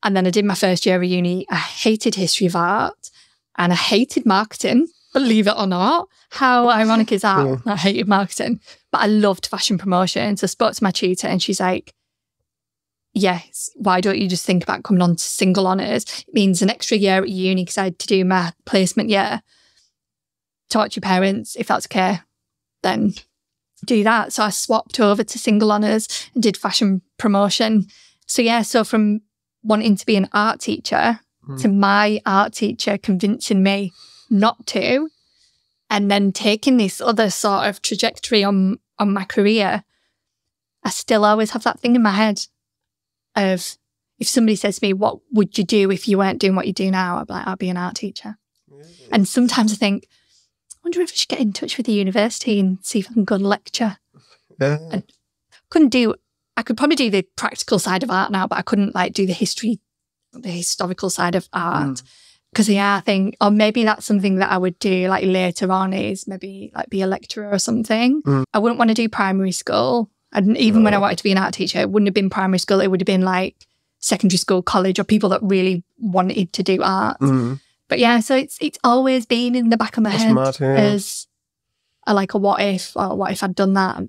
And then I did my first year of uni. I hated history of art and I hated marketing, believe it or not. How ironic is that? I hated marketing, but I loved fashion promotion. So I spoke to my tutor and she's like, yes, why don't you just think about coming on to single honours? It means an extra year at uni because I had to do my placement year. Talk to your parents, if that's okay, then do that. So I swapped over to single honours and did fashion promotion. So yeah, so from wanting to be an art teacher to my art teacher convincing me not to, and then taking this other sort of trajectory on my career, I still always have that thing in my head of if somebody says to me, what would you do if you weren't doing what you do now? I'd be like, I'll be an art teacher. And sometimes I think, I wonder if I should get in touch with the university and see if I can go and lecture. I could probably do the practical side of art now, but I couldn't like do the historical side of art. Because I think, or maybe that's something that I would do like later on is maybe like be a lecturer or something. I wouldn't want to do primary school. And even when I wanted to be an art teacher, it wouldn't have been primary school. It would have been like secondary school, college, or people that really wanted to do art. But yeah, so it's always been in the back of my head as a what if, or what if I'd done that,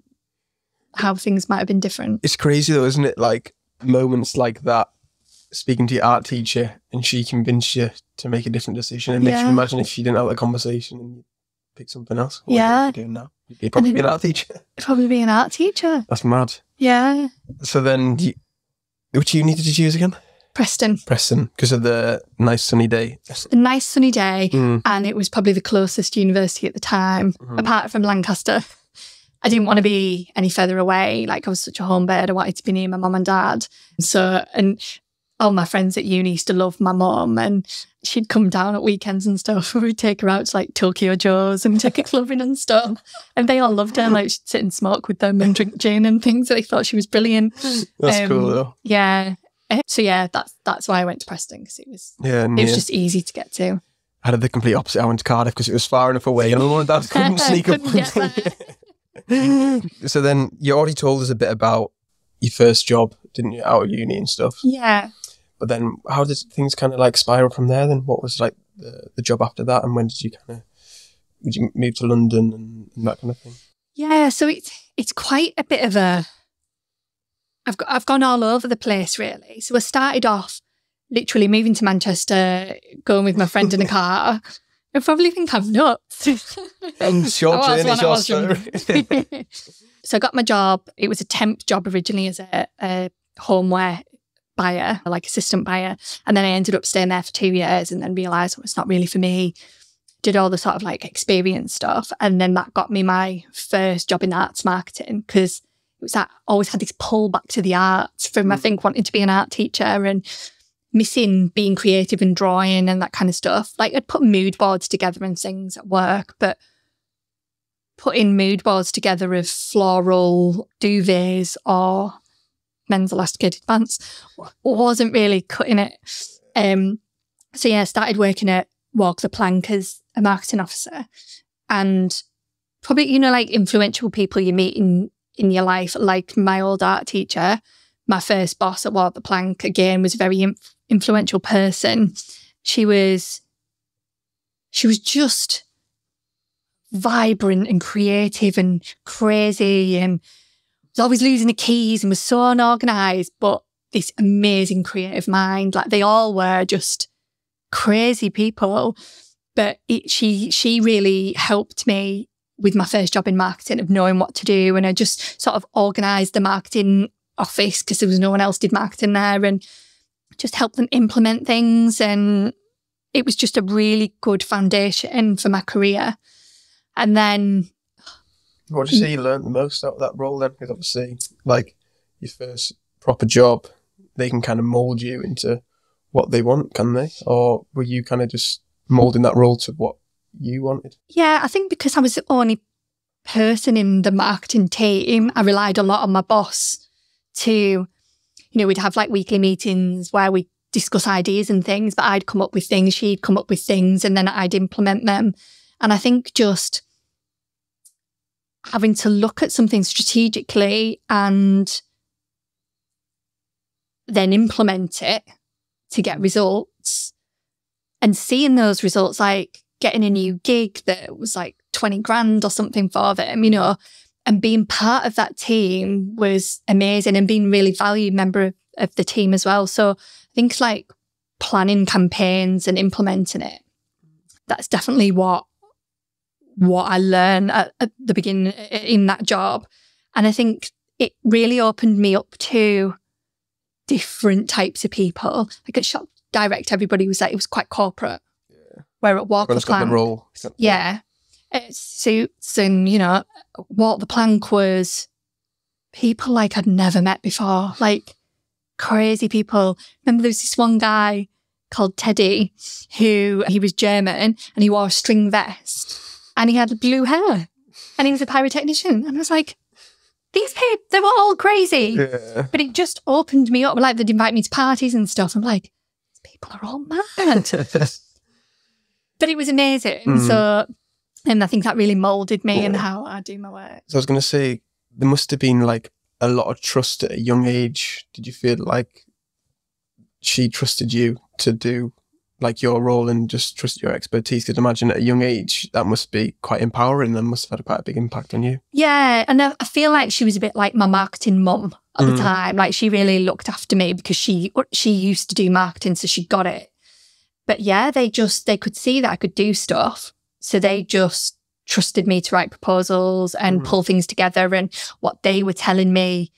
how things might have been different. It's crazy though, isn't it? Like moments like that, speaking to your art teacher and she convinced you to make a different decision. And if you imagine if you didn't have that conversation and you pick something else, what are you doing now? You'd probably be an art teacher. Probably be an art teacher. That's mad. Yeah. So then, which uni did you choose again? Preston, because of the nice sunny day. The nice sunny day, and it was probably the closest university at the time, apart from Lancaster. I didn't want to be any further away. Like I was such a home bird. I wanted to be near my mum and dad. So, and all my friends at uni used to love my mum, and she'd come down at weekends and stuff. We'd take her out to like Tokyo Joe's and take her clubbing and stuff. And they all loved her. Like she'd sit and smoke with them and drink gin and things. They thought she was brilliant. That's cool though. Yeah. So yeah, that's why I went to Preston, because it was just easy to get to. I had the complete opposite. I went to Cardiff because it was far enough away and my mum and dad couldn't sneak up. So then you already told us a bit about your first job, didn't you, out of uni and stuff? Yeah. But then how did things kind of like spiral from there then? What was like the job after that, and when did you move to London and that kind of thing? Yeah, so it's quite a bit of a... I've gone all over the place, really. So I started off literally moving to Manchester, going with my friend in a car. I probably think I'm nuts. And short journey, short story. So I got my job. It was a temp job originally as a homeware buyer, like assistant buyer. And then I ended up staying there for 2 years and then realised it's not really for me. Did all the sort of like experience stuff. And then that got me my first job in arts marketing, because it was that I always had this pull back to the arts from, I think, wanting to be an art teacher and missing being creative and drawing and that kind of stuff. Like I'd put mood boards together and things at work, but putting mood boards together of floral duvets or men's elasticated pants wasn't really cutting it. So yeah, I started working at Walk the Plank as a marketing officer, and probably, you know, like influential people you meet in your life, like my old art teacher, my first boss at Walk the Plank, again, was a very influential person. She was just vibrant and creative and crazy, and was always losing the keys and was so unorganised, but this amazing creative mind. Like they all were just crazy people. But she really helped me with my first job in marketing, of knowing what to do. And I just sort of organised the marketing office because there was no one else did marketing there, and just helped them implement things. And it was just a really good foundation for my career. And then... What did you say you learned the most out of that role then? Because obviously, like, your first proper job, they can kind of mould you into what they want, can they? Or were you kind of just moulding that role to what you wanted? Yeah, I think because I was the only person in the marketing team, I relied a lot on my boss to, you know, we'd have like weekly meetings where we discuss ideas and things, but I'd come up with things, she'd come up with things, and then I'd implement them. And I think just having to look at something strategically and then implement it to get results, and seeing those results, like getting a new gig that was like 20 grand or something for them, you know, and being part of that team was amazing, and being really valued member of the team as well. So things like planning campaigns and implementing it, that's definitely what I learned at the beginning in that job. And I think it really opened me up to different types of people. Like at Shop Direct, everybody was like, it was quite corporate. Yeah. Where at Walk the Plank, the role. Yeah, it suits, and you know, Walk the Plank was people like I'd never met before, like crazy people. Remember there was this one guy called Teddy who, he was German and he wore a string vest and he had blue hair and he was a pyrotechnician. And I was like, these people, they were all crazy. Yeah. But it just opened me up. Like they'd invite me to parties and stuff. I'm like, these people are all mad. But it was amazing. So, and I think that really moulded me and how I do my work. So I was going to say, there must have been like a lot of trust at a young age. Did you feel like she trusted you to do like your role and just trust your expertise? Because imagine at a young age, that must be quite empowering. That must have had quite a big impact on you. Yeah, and I feel like she was a bit like my marketing mum at the time. Like she really looked after me because she used to do marketing, so she got it. But yeah, they could see that I could do stuff. So they just trusted me to write proposals and pull things together. And what they were telling me,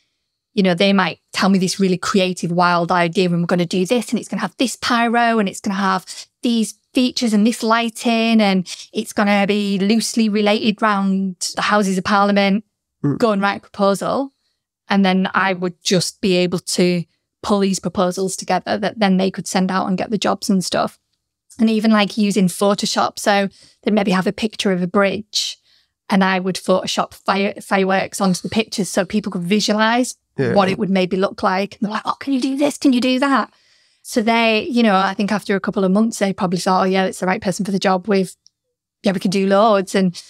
you know, they might tell me this really creative, wild idea, and we're going to do this, and it's going to have this pyro, and it's going to have these features and this lighting, and it's going to be loosely related around the Houses of Parliament. go and write a proposal, and then I would just be able to pull these proposals together that then they could send out and get the jobs and stuff. And even like using Photoshop. So they'd maybe have a picture of a bridge and I would Photoshop fireworks onto the pictures so people could visualize what it would maybe look like. And they're like, oh, can you do this? Can you do that? So they, you know, I think after a couple of months, they probably thought, oh yeah, it's the right person for the job. We can do loads and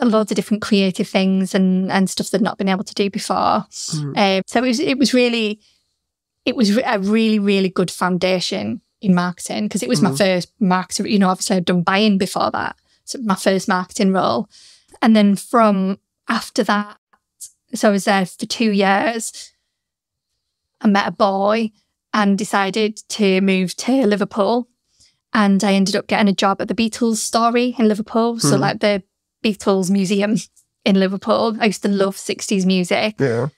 loads of different creative things and stuff they'd not been able to do before. So it was a really, really good foundation in marketing because it was my first marketing, you know, obviously I'd done buying before that. So my first marketing role. And then from after that, so I was there for 2 years. I met a boy and decided to move to Liverpool. And I ended up getting a job at the Beatles Story in Liverpool. So like the Beatles Museum in Liverpool. I used to love 60s music. Yeah.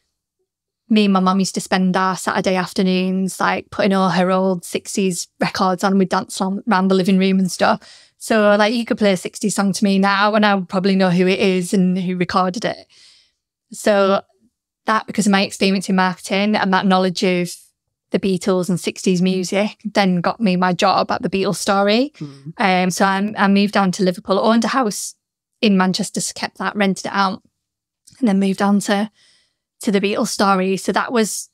Me and my mum used to spend our Saturday afternoons like putting all her old 60s records on. We'd dance around the living room and stuff. So like you could play a 60s song to me now and I would probably know who it is and who recorded it. So that, because of my experience in marketing and that knowledge of the Beatles and 60s music, then got me my job at the Beatles Story. So I moved down to Liverpool, owned a house in Manchester, kept that, rented it out, and then moved on to the Beatles Story. So that was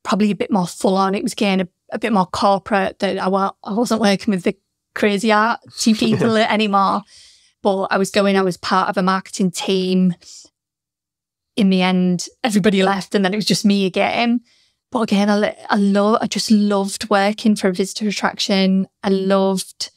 probably a bit more full on. It was again a bit more corporate. That I wasn't working with the crazy artsy people anymore. But I was part of a marketing team. In the end, everybody left and then it was just me again. But again, I just loved working for a visitor attraction. I loved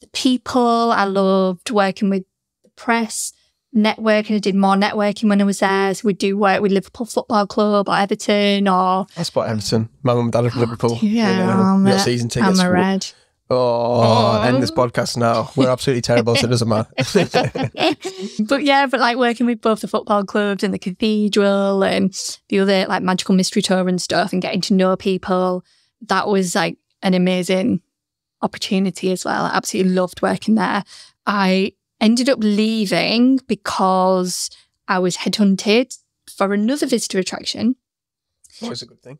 the people. I loved working with the press, networking. I did more networking when I was there. So we'd do work with Liverpool Football Club or Everton or... I support Everton. My mum and dad are from Liverpool. Yeah, we got season tickets. I'm a red. End this podcast now. We're absolutely terrible, so it doesn't matter. but like working with both the football clubs and the cathedral and the other like magical mystery tour and stuff and getting to know people, that was like an amazing opportunity as well. I absolutely loved working there. I ended up leaving because I was headhunted for another visitor attraction. It was a good thing.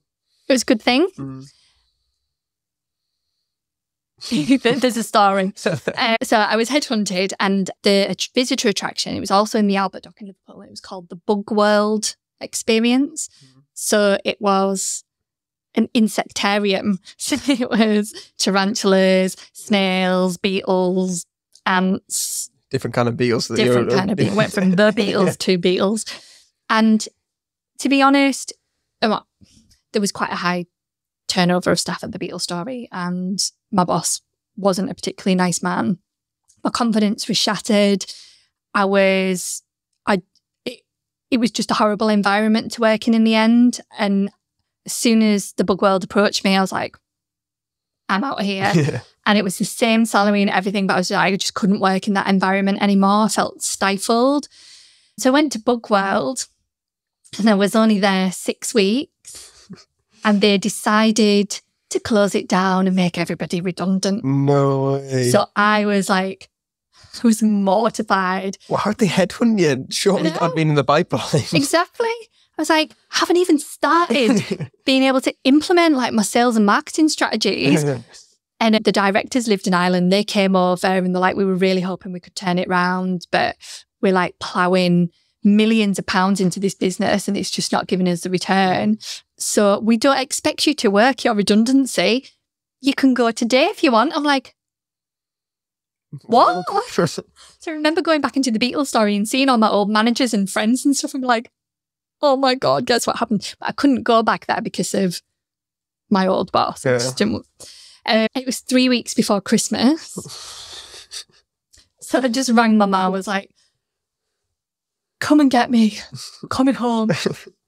It was a good thing. There's a story. So I was headhunted and the visitor attraction, it was also in the Albert Dock in Liverpool. It was called the Bug World Experience. So it was an insectarium. So it was tarantulas, snails, beetles, ants. Different kind of beetles. Different kind of beetles. Went from the beetles to beetles. And to be honest, there was quite a high turnover of staff at the Beatles Story and my boss wasn't a particularly nice man. My confidence was shattered. It was just a horrible environment to work in the end. And as soon as the Bug World approached me, I was like, I'm out of here. Yeah. And it was the same salary and everything, but I just couldn't work in that environment anymore. I felt stifled. So I went to Bug World and I was only there 6 weeks. And they decided to close it down and make everybody redundant. No way. So I was mortified. Well, how'd they headhunt you? Surely I'd been in the pipeline. Exactly. I was like, I haven't even started being able to implement like my sales and marketing strategies. And the directors lived in Ireland. They came over and they're like, we were really hoping we could turn it round, but we're like ploughing millions of pounds into this business and it's just not giving us the return. So we don't expect you to work your redundancy. You can go today if you want. I'm like, what? So I remember going back into the Beatles Story and seeing all my old managers and friends and stuff. I'm like, oh my God, guess what happened? But I couldn't go back there because of my old boss. Yeah. It was 3 weeks before Christmas. So I just rang my mum. I was like, come and get me, coming home,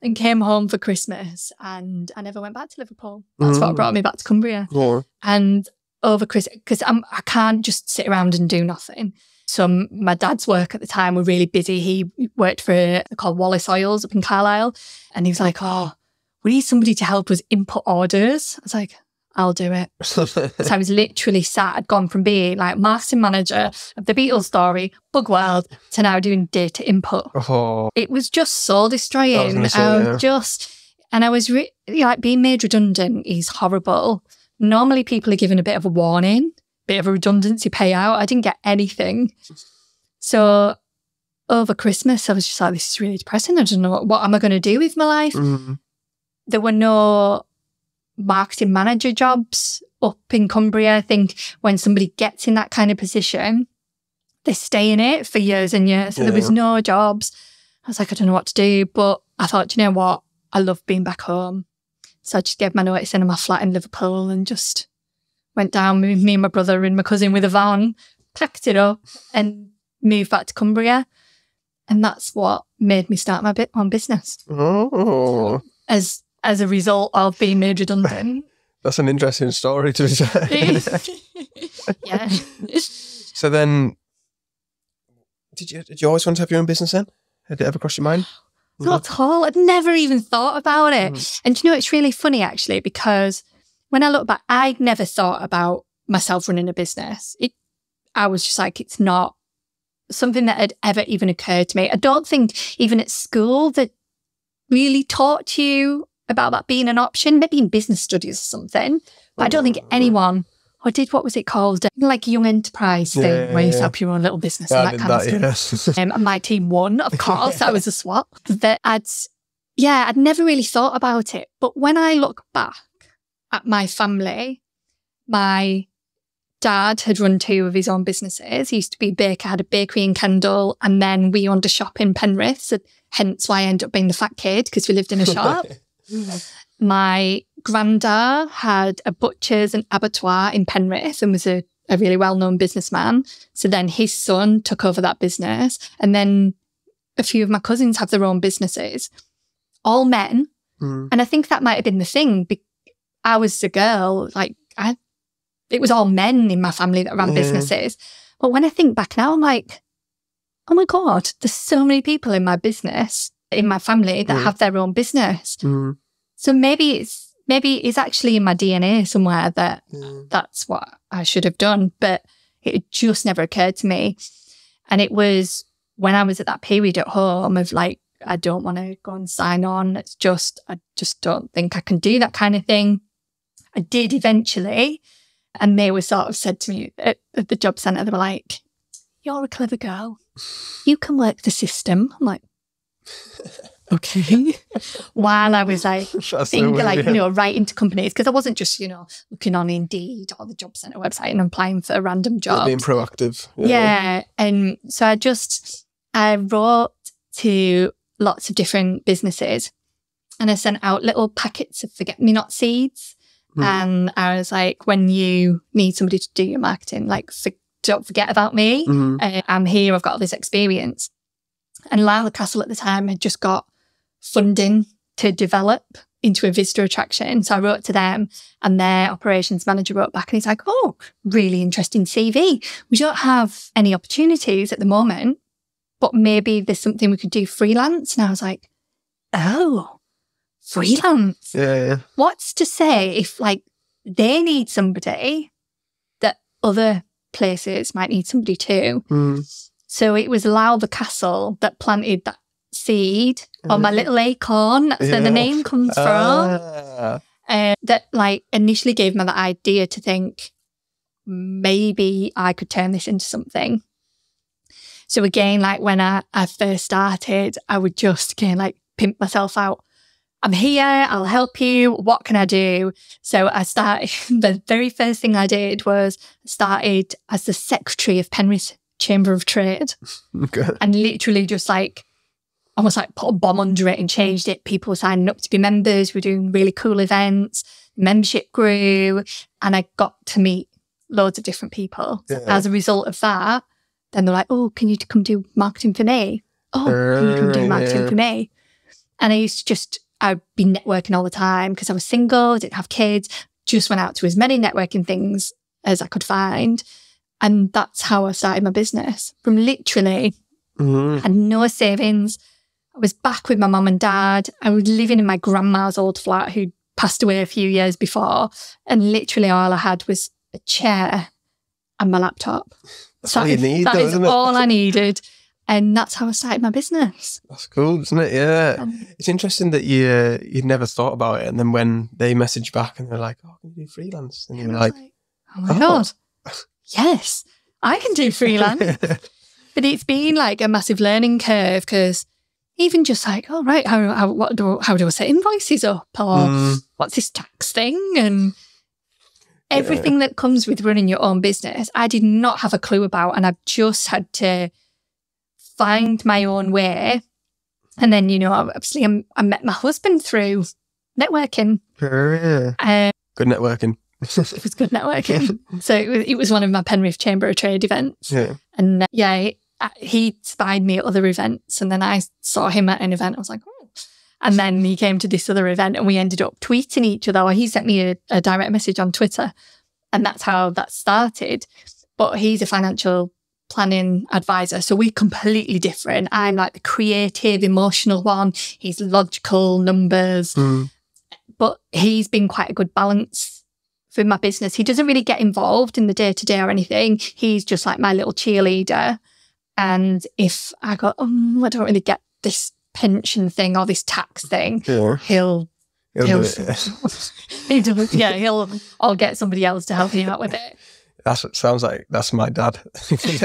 and came home for Christmas. And I never went back to Liverpool. That's what brought me back to Cumbria. Yeah. And over Christmas, because I can't just sit around and do nothing. So my dad's work at the time were really busy. He worked for called Wallace Oils up in Carlisle. And he was like, oh, we need somebody to help us input orders. I was like, I'll do it. So I was literally sat, I'd gone from being like marketing manager of the Beatles story, Bug World, to now doing data input. It was just soul destroying. And I was like, being made redundant is horrible. Normally people are given a bit of a warning, bit of a redundancy payout. I didn't get anything. So over Christmas, I was just like, this is really depressing. I don't know, what am I going to do with my life? There were no marketing manager jobs up in Cumbria. I think when somebody gets in that kind of position, they stay in it for years and years. So there was no jobs. I was like, I don't know what to do. But I thought, do you know what? I love being back home. So I just gave my notice in my flat in Liverpool and just went down with me and my brother and my cousin with a van, packed it up and moved back to Cumbria. And that's what made me start my own business. As a result of being made redundant. That's an interesting story to say. Yeah. So then, did you always want to have your own business then? Had it ever crossed your mind? Not at all. I'd never even thought about it. And you know, it's really funny actually, because when I look back, I'd never thought about myself running a business. I was just like, it's not something that had ever even occurred to me. I don't think even at school that really taught you about that being an option, maybe in business studies or something. But I don't think anyone, what was it called? Like a young enterprise thing where you set up your own little business and that kind of stuff. And my team won, of course. I was a swap. That I'd never really thought about it. But when I look back at my family, my dad had run 2 of his own businesses. He used to be a baker, had a bakery in Kendal, and then we owned a shop in Penrith. So hence why I ended up being the fat kid, because we lived in a shop. My granddad had a butcher's and abattoir in Penrith and was a really well-known businessman. So then his son took over that business. And then a few of my cousins have their own businesses, all men. And I think that might have been the thing. I was a girl, it was all men in my family that ran businesses. But when I think back now, I'm like, oh my God, there's so many people in my business, in my family that have their own business. So maybe it's actually in my DNA somewhere that that's what I should have done, but it just never occurred to me. And it was when I was at that period at home of like, I don't want to go and sign on. I just don't think I can do that kind of thing. I did eventually. And they were sort of said to me at the job centre, they were like, you're a clever girl. You can work the system. I'm like, okay. While I was like, writing to companies, because I wasn't just, looking on Indeed or the job centre website and applying for a random job. Being proactive. Yeah. And so I wrote to lots of different businesses and I sent out little packets of forget-me-not seeds. And I was like, when you need somebody to do your marketing, don't forget about me. I'm here, I've got all this experience. And Lila Castle at the time had just got funding to develop into a visitor attraction. So I wrote to them and their operations manager wrote back and he's like, oh, really interesting CV. We don't have any opportunities at the moment, but maybe there's something we could do freelance. And I was like, oh, freelance? Yeah. What's to say if they need somebody that other places might need somebody too? So it was Lowther Castle that planted that seed on my little acorn. That's where the name comes from. That initially gave me the idea to think maybe I could turn this into something. So again, when I first started, I would just pimp myself out. I'm here, I'll help you, what can I do? So I started, the very first thing I did was started as the secretary of Penrith Chamber of Trade. Okay. And literally just almost put a bomb under it and changed it. People were signing up to be members, we were doing really cool events, membership grew, and I got to meet loads of different people. Yeah. As a result of that, then they're like, oh, can you come do marketing for me? Oh, can you come do marketing for me? And I used to I'd be networking all the time because I was single, didn't have kids, just went out to as many networking things as I could find. And that's how I started my business. From literally, had no savings. I was back with my mum and dad. I was living in my grandma's old flat who passed away a few years before, and literally all I had was a chair and my laptop. That's all you need, that though, is isn't it? all I needed. And that's how I started my business. That's cool, isn't it? Yeah. It's interesting that you'd never thought about it. And then when they messaged back and they're like, oh, can you do freelance? And you're like, oh my God, yes, I can do freelance. But it's been like a massive learning curve, because even just like, oh, right, how do I set invoices up? Or what's this tax thing? And everything that comes with running your own business, I did not have a clue about. And I've just had to find my own way. And then, obviously I met my husband through networking. Good networking. It was good networking. So it was one of my Penrith Chamber of Trade events. Yeah. And he spied me at other events, and then I saw him at an event. I was like, oh. And then he came to this other event, and we ended up tweeting each other. Or he sent me a direct message on Twitter, and that's how that started. But he's a financial planning advisor, so we're completely different. I'm like the creative, emotional one. He's logical, numbers. But he's been quite a good balance for my business. He doesn't really get involved in the day-to-day or anything. He's just like my little cheerleader. And if I go, I don't really get this pension thing or this tax thing, he'll I'll get somebody else to help me out with it. Sounds like that's my dad.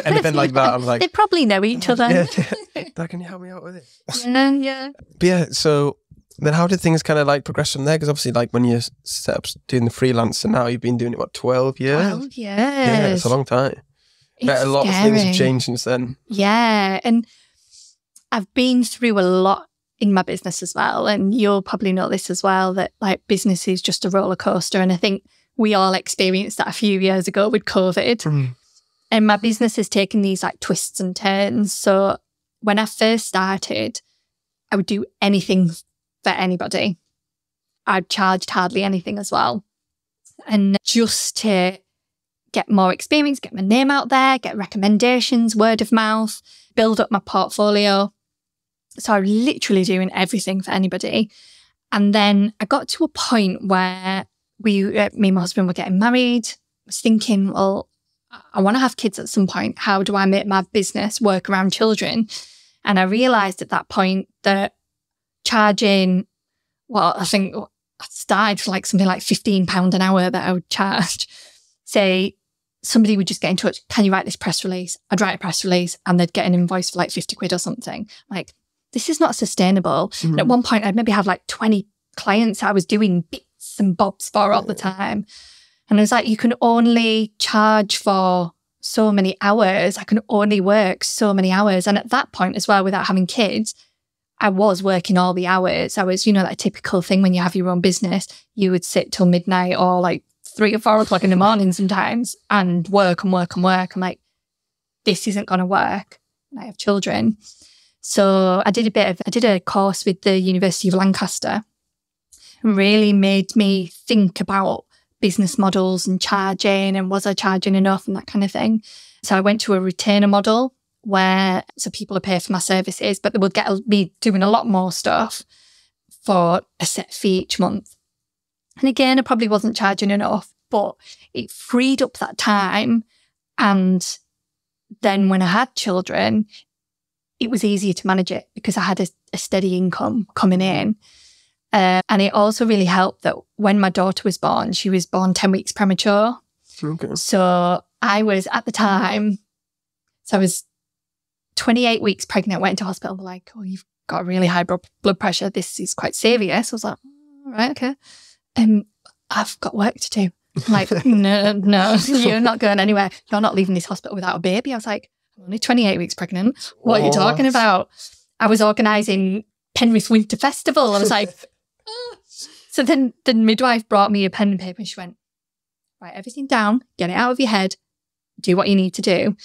Anything like that, I'm like, they probably know each other. Dad, can you help me out with it? Yeah. But yeah, so then how did things kind of like progress from there? Because obviously, like when you set up doing the freelance, and now you've been doing it, what, 12 years? 12 years. Yeah, it's a long time. It's a lot of things have changed since then. Yeah, and I've been through a lot in my business as well, and you'll probably know this as well, that like business is just a roller coaster, and I think we all experienced that a few years ago with COVID. And my business has taken these like twists and turns. So when I first started, I would do anything for anybody. I charged hardly anything as well. And just to get more experience, get my name out there, get recommendations, word of mouth, build up my portfolio. So I was literally doing everything for anybody. And then I got to a point where me and my husband were getting married. I was thinking, well, I want to have kids at some point. How do I make my business work around children? And I realised at that point that charging, I think I started for like something like £15 an hour that I would charge. Say somebody would just get in touch, can you write this press release? I'd write a press release and they'd get an invoice for like 50 quid or something. Like, this is not sustainable. And at one point I'd maybe have like 20 clients I was doing bits and bobs for all the time. And it was like, you can only charge for so many hours. I can only work so many hours. And at that point as well, without having kids, I was working all the hours. I was, that typical thing when you have your own business, you would sit till midnight or like 3 or 4 o'clock in the morning sometimes and work and work and work. I'm like, this isn't going to work. And I have children. So I did a course with the University of Lancaster, and really made me think about business models and charging, and was I charging enough and that kind of thing. So I went to a retainer model where people would pay for my services, but they would get me doing a lot more stuff for a set fee each month. And again, I probably wasn't charging enough, but it freed up that time. And then when I had children, it was easier to manage it because I had a steady income coming in. And it also really helped that when my daughter was born, she was born 10 weeks premature. Okay. So I was at the time, I was 28 weeks pregnant, went into hospital. They're like, oh, you've got really high blood pressure. This is quite serious. I was like, all right, okay. I've got work to do. I'm like, no, you're not going anywhere. You're not leaving this hospital without a baby. I was like, I'm only 28 weeks pregnant. What are you talking about? I was organising Penrith Winter Festival. I was like, oh. So then the midwife brought me a pen and paper and she went, write everything down, get it out of your head, do what you need to do.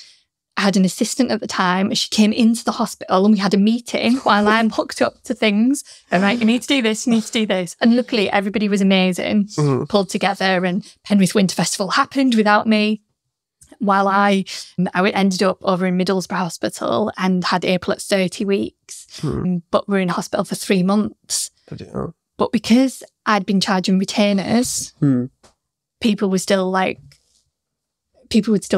I had an assistant at the time and she came into the hospital and we had a meeting while I'm hooked up to things. And like, you need to do this, you need to do this. And luckily everybody was amazing, pulled together, and Penrith Winter Festival happened without me. While I ended up over in Middlesbrough Hospital and had April at 30 weeks, but we're in hospital for 3 months. But because I'd been charging retainers, people would still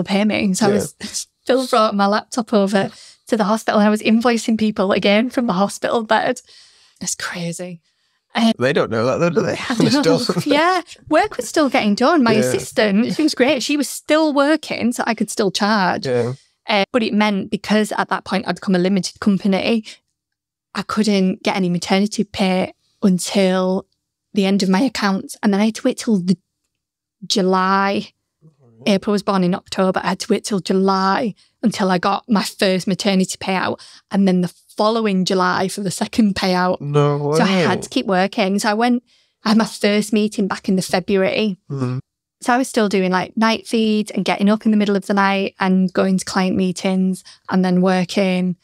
pay me. So I was still brought my laptop over to the hospital and I was invoicing people again from the hospital bed. It's crazy. They don't know that though, do they? Yeah, work was still getting done. My assistant, she was great. She was still working, so I could still charge. Yeah. But it meant because at that point I'd become a limited company, I couldn't get any maternity pay until the end of my accounts. And then I had to wait till the July. April was born in October. I had to wait till July until I got my first maternity payout. And then the following July for the second payout. No way. So I had to keep working. So I had my first meeting back in the February. Mm-hmm. So I was still doing like night feeds and getting up in the middle of the night and going to client meetings and then working.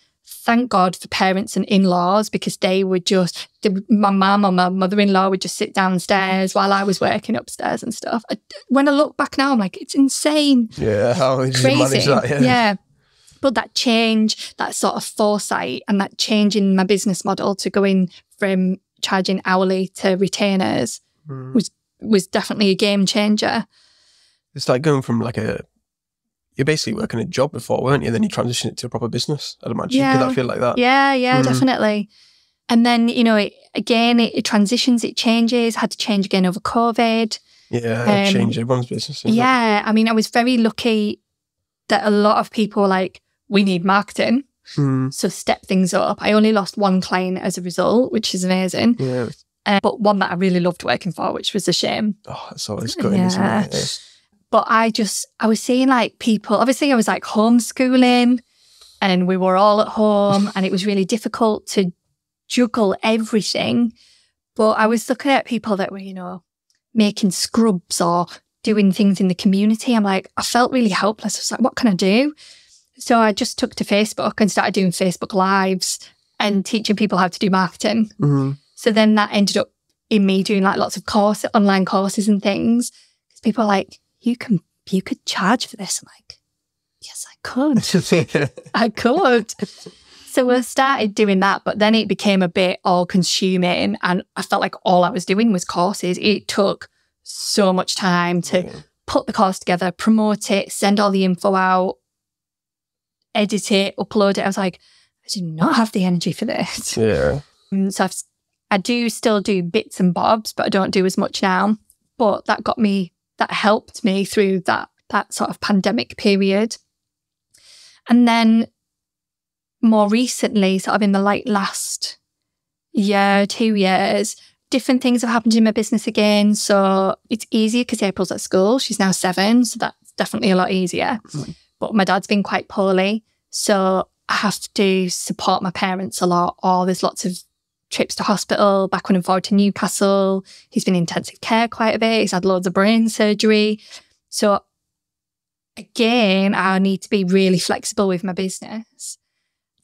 Thank God for parents and in-laws because they would my mum or my mother-in-law would just sit downstairs while I was working upstairs and stuff. When I look back now, I'm like, it's insane. Yeah, how did you manage that? Yeah. But that change, that sort of foresight and that change in my business model to going from charging hourly to retainers was definitely a game changer. It's like going from you're basically working a job before, weren't you? Then you transition it to a proper business, I'd imagine. Yeah. Did that feel like that? Yeah, definitely. And then, it transitions, it changes, had to change again over COVID. Yeah, it changed everyone's business. Yeah, I mean, I was very lucky that a lot of people were like, we need marketing, so step things up. I only lost one client as a result, which is amazing. Yeah. But one that I really loved working for, which was a shame. Oh, it's always good, isn't it? Yeah. But I was seeing like people, obviously I was like homeschooling and we were all at home and it was really difficult to juggle everything. But I was looking at people that were, making scrubs or doing things in the community. I'm like, I felt really helpless. I was like, what can I do? So I just took to Facebook and started doing Facebook Lives and teaching people how to do marketing. Mm-hmm. So then that ended up in me doing like lots of online courses and things. Because people are like, you could charge for this. I'm like, yes, I could. I could. So I started doing that, but then it became a bit all consuming and I felt like all I was doing was courses. It took so much time to put the course together, promote it, send all the info out, edit it, upload it. I was like, I do not have the energy for this. Yeah. So I do still do bits and bobs, but I don't do as much now. But that helped me through that sort of pandemic period. And then more recently, sort of in the last year, 2 years, different things have happened in my business again. So it's easier because April's at school. She's now 7, so that's definitely a lot easier. But my dad's been quite poorly, so I have to support my parents a lot. Or there's lots of trips to hospital, back and forward to Newcastle. He's been in intensive care quite a bit. He's had loads of brain surgery. So again, I need to be really flexible with my business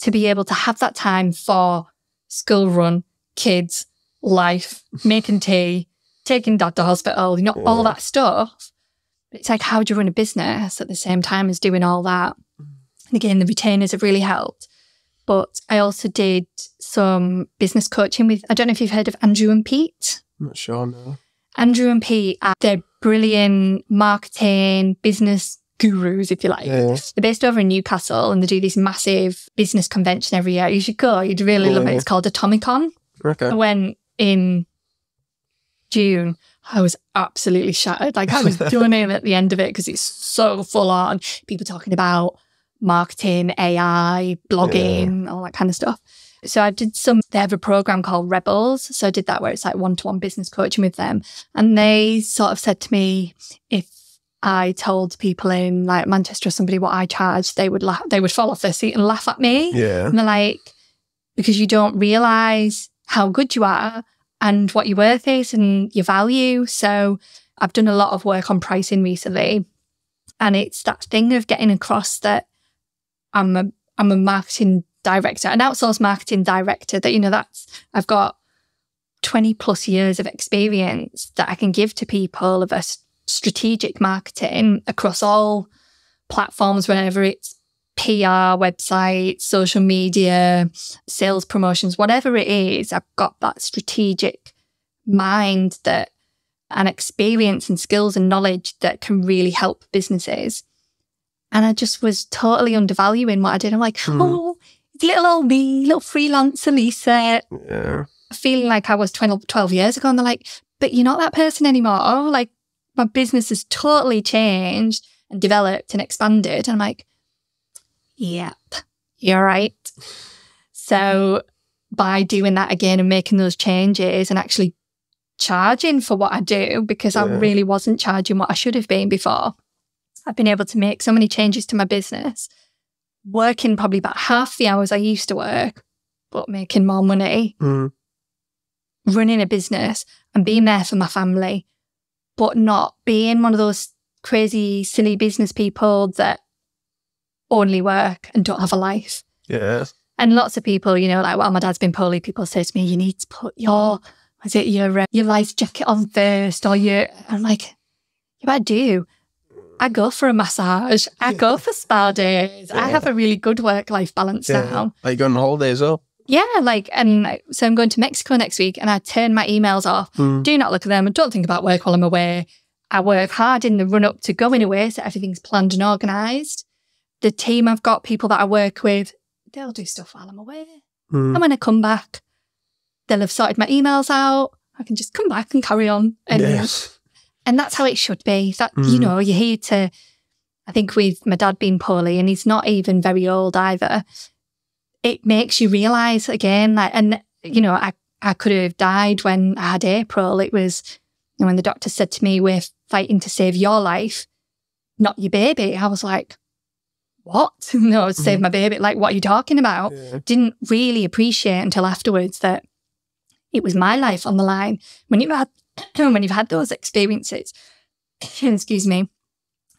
to be able to have that time for school run, kids, life, making tea, taking dad to hospital, all that stuff. But it's like, how do you run a business at the same time as doing all that? And again, the retainers have really helped. But I also did some business coaching with, I don't know if you've heard of Andrew and Pete. I'm not sure, no. Andrew and Pete, they're brilliant marketing, business gurus, if you like. Yeah. They're based over in Newcastle and they do this massive business convention every year. You should go. You'd really love it. It's called Atomicon. Okay. I went in June. I was absolutely shattered. Like I was done in at the end of it because it's so full on. People talking about marketing, AI, blogging, all that kind of stuff. So I did they have a program called Rebels. So I did that where it's like one-to-one business coaching with them. And they sort of said to me, if I told people in like Manchester or somebody what I charged, they would fall off their seat and laugh at me. Yeah. And they're like, because you don't realise how good you are and what your worth is and your value. So I've done a lot of work on pricing recently. And it's that thing of getting across that I'm a marketing director, an outsourced marketing director that, I've got 20 plus years of experience that I can give to people of a strategic marketing across all platforms, whether it's PR, websites, social media, sales promotions, whatever it is. I've got that strategic mind that and experience and skills and knowledge that can really help businesses. And I just was totally undervaluing what I did. I'm like, oh, it's little old me, little freelancer Lisa. Yeah. Feeling like I was 12 years ago. And they're like, but you're not that person anymore. Oh, like my business has totally changed and developed and expanded. And I'm like, yep, you're right. So by doing that again and making those changes and actually charging for what I do, because I really wasn't charging what I should have been before, I've been able to make so many changes to my business, working probably about half the hours I used to work, but making more money, running a business and being there for my family, but not being one of those crazy, silly business people that only work and don't have a life. Yeah. And lots of people, you know, like, well, my dad's been poorly, people say to me, you need to put your life jacket on first, or I'm like, yeah, but I do. I go for a massage. I go for spa days. I have a really good work-life balance now. Are you going on holiday as well? Yeah, so I'm going to Mexico next week and I turn my emails off. Do not look at them. I don't think about work while I'm away. I work hard in the run-up to going away, so everything's planned and organised. The team I've got, people that I work with, they'll do stuff while I'm away. And when I come back, they'll have sorted my emails out. I can just come back and carry on. And that's how it should be. That you know, you're here to, I think with my dad being poorly, and he's not even very old either, it makes you realise again, like, and you know, I could have died when I had April. It was, you know, when the doctor said to me, we're fighting to save your life, not your baby. I was like, what? No, save my baby. Like, what are you talking about? Didn't really appreciate until afterwards that it was my life on the line. When you've had those experiences, excuse me,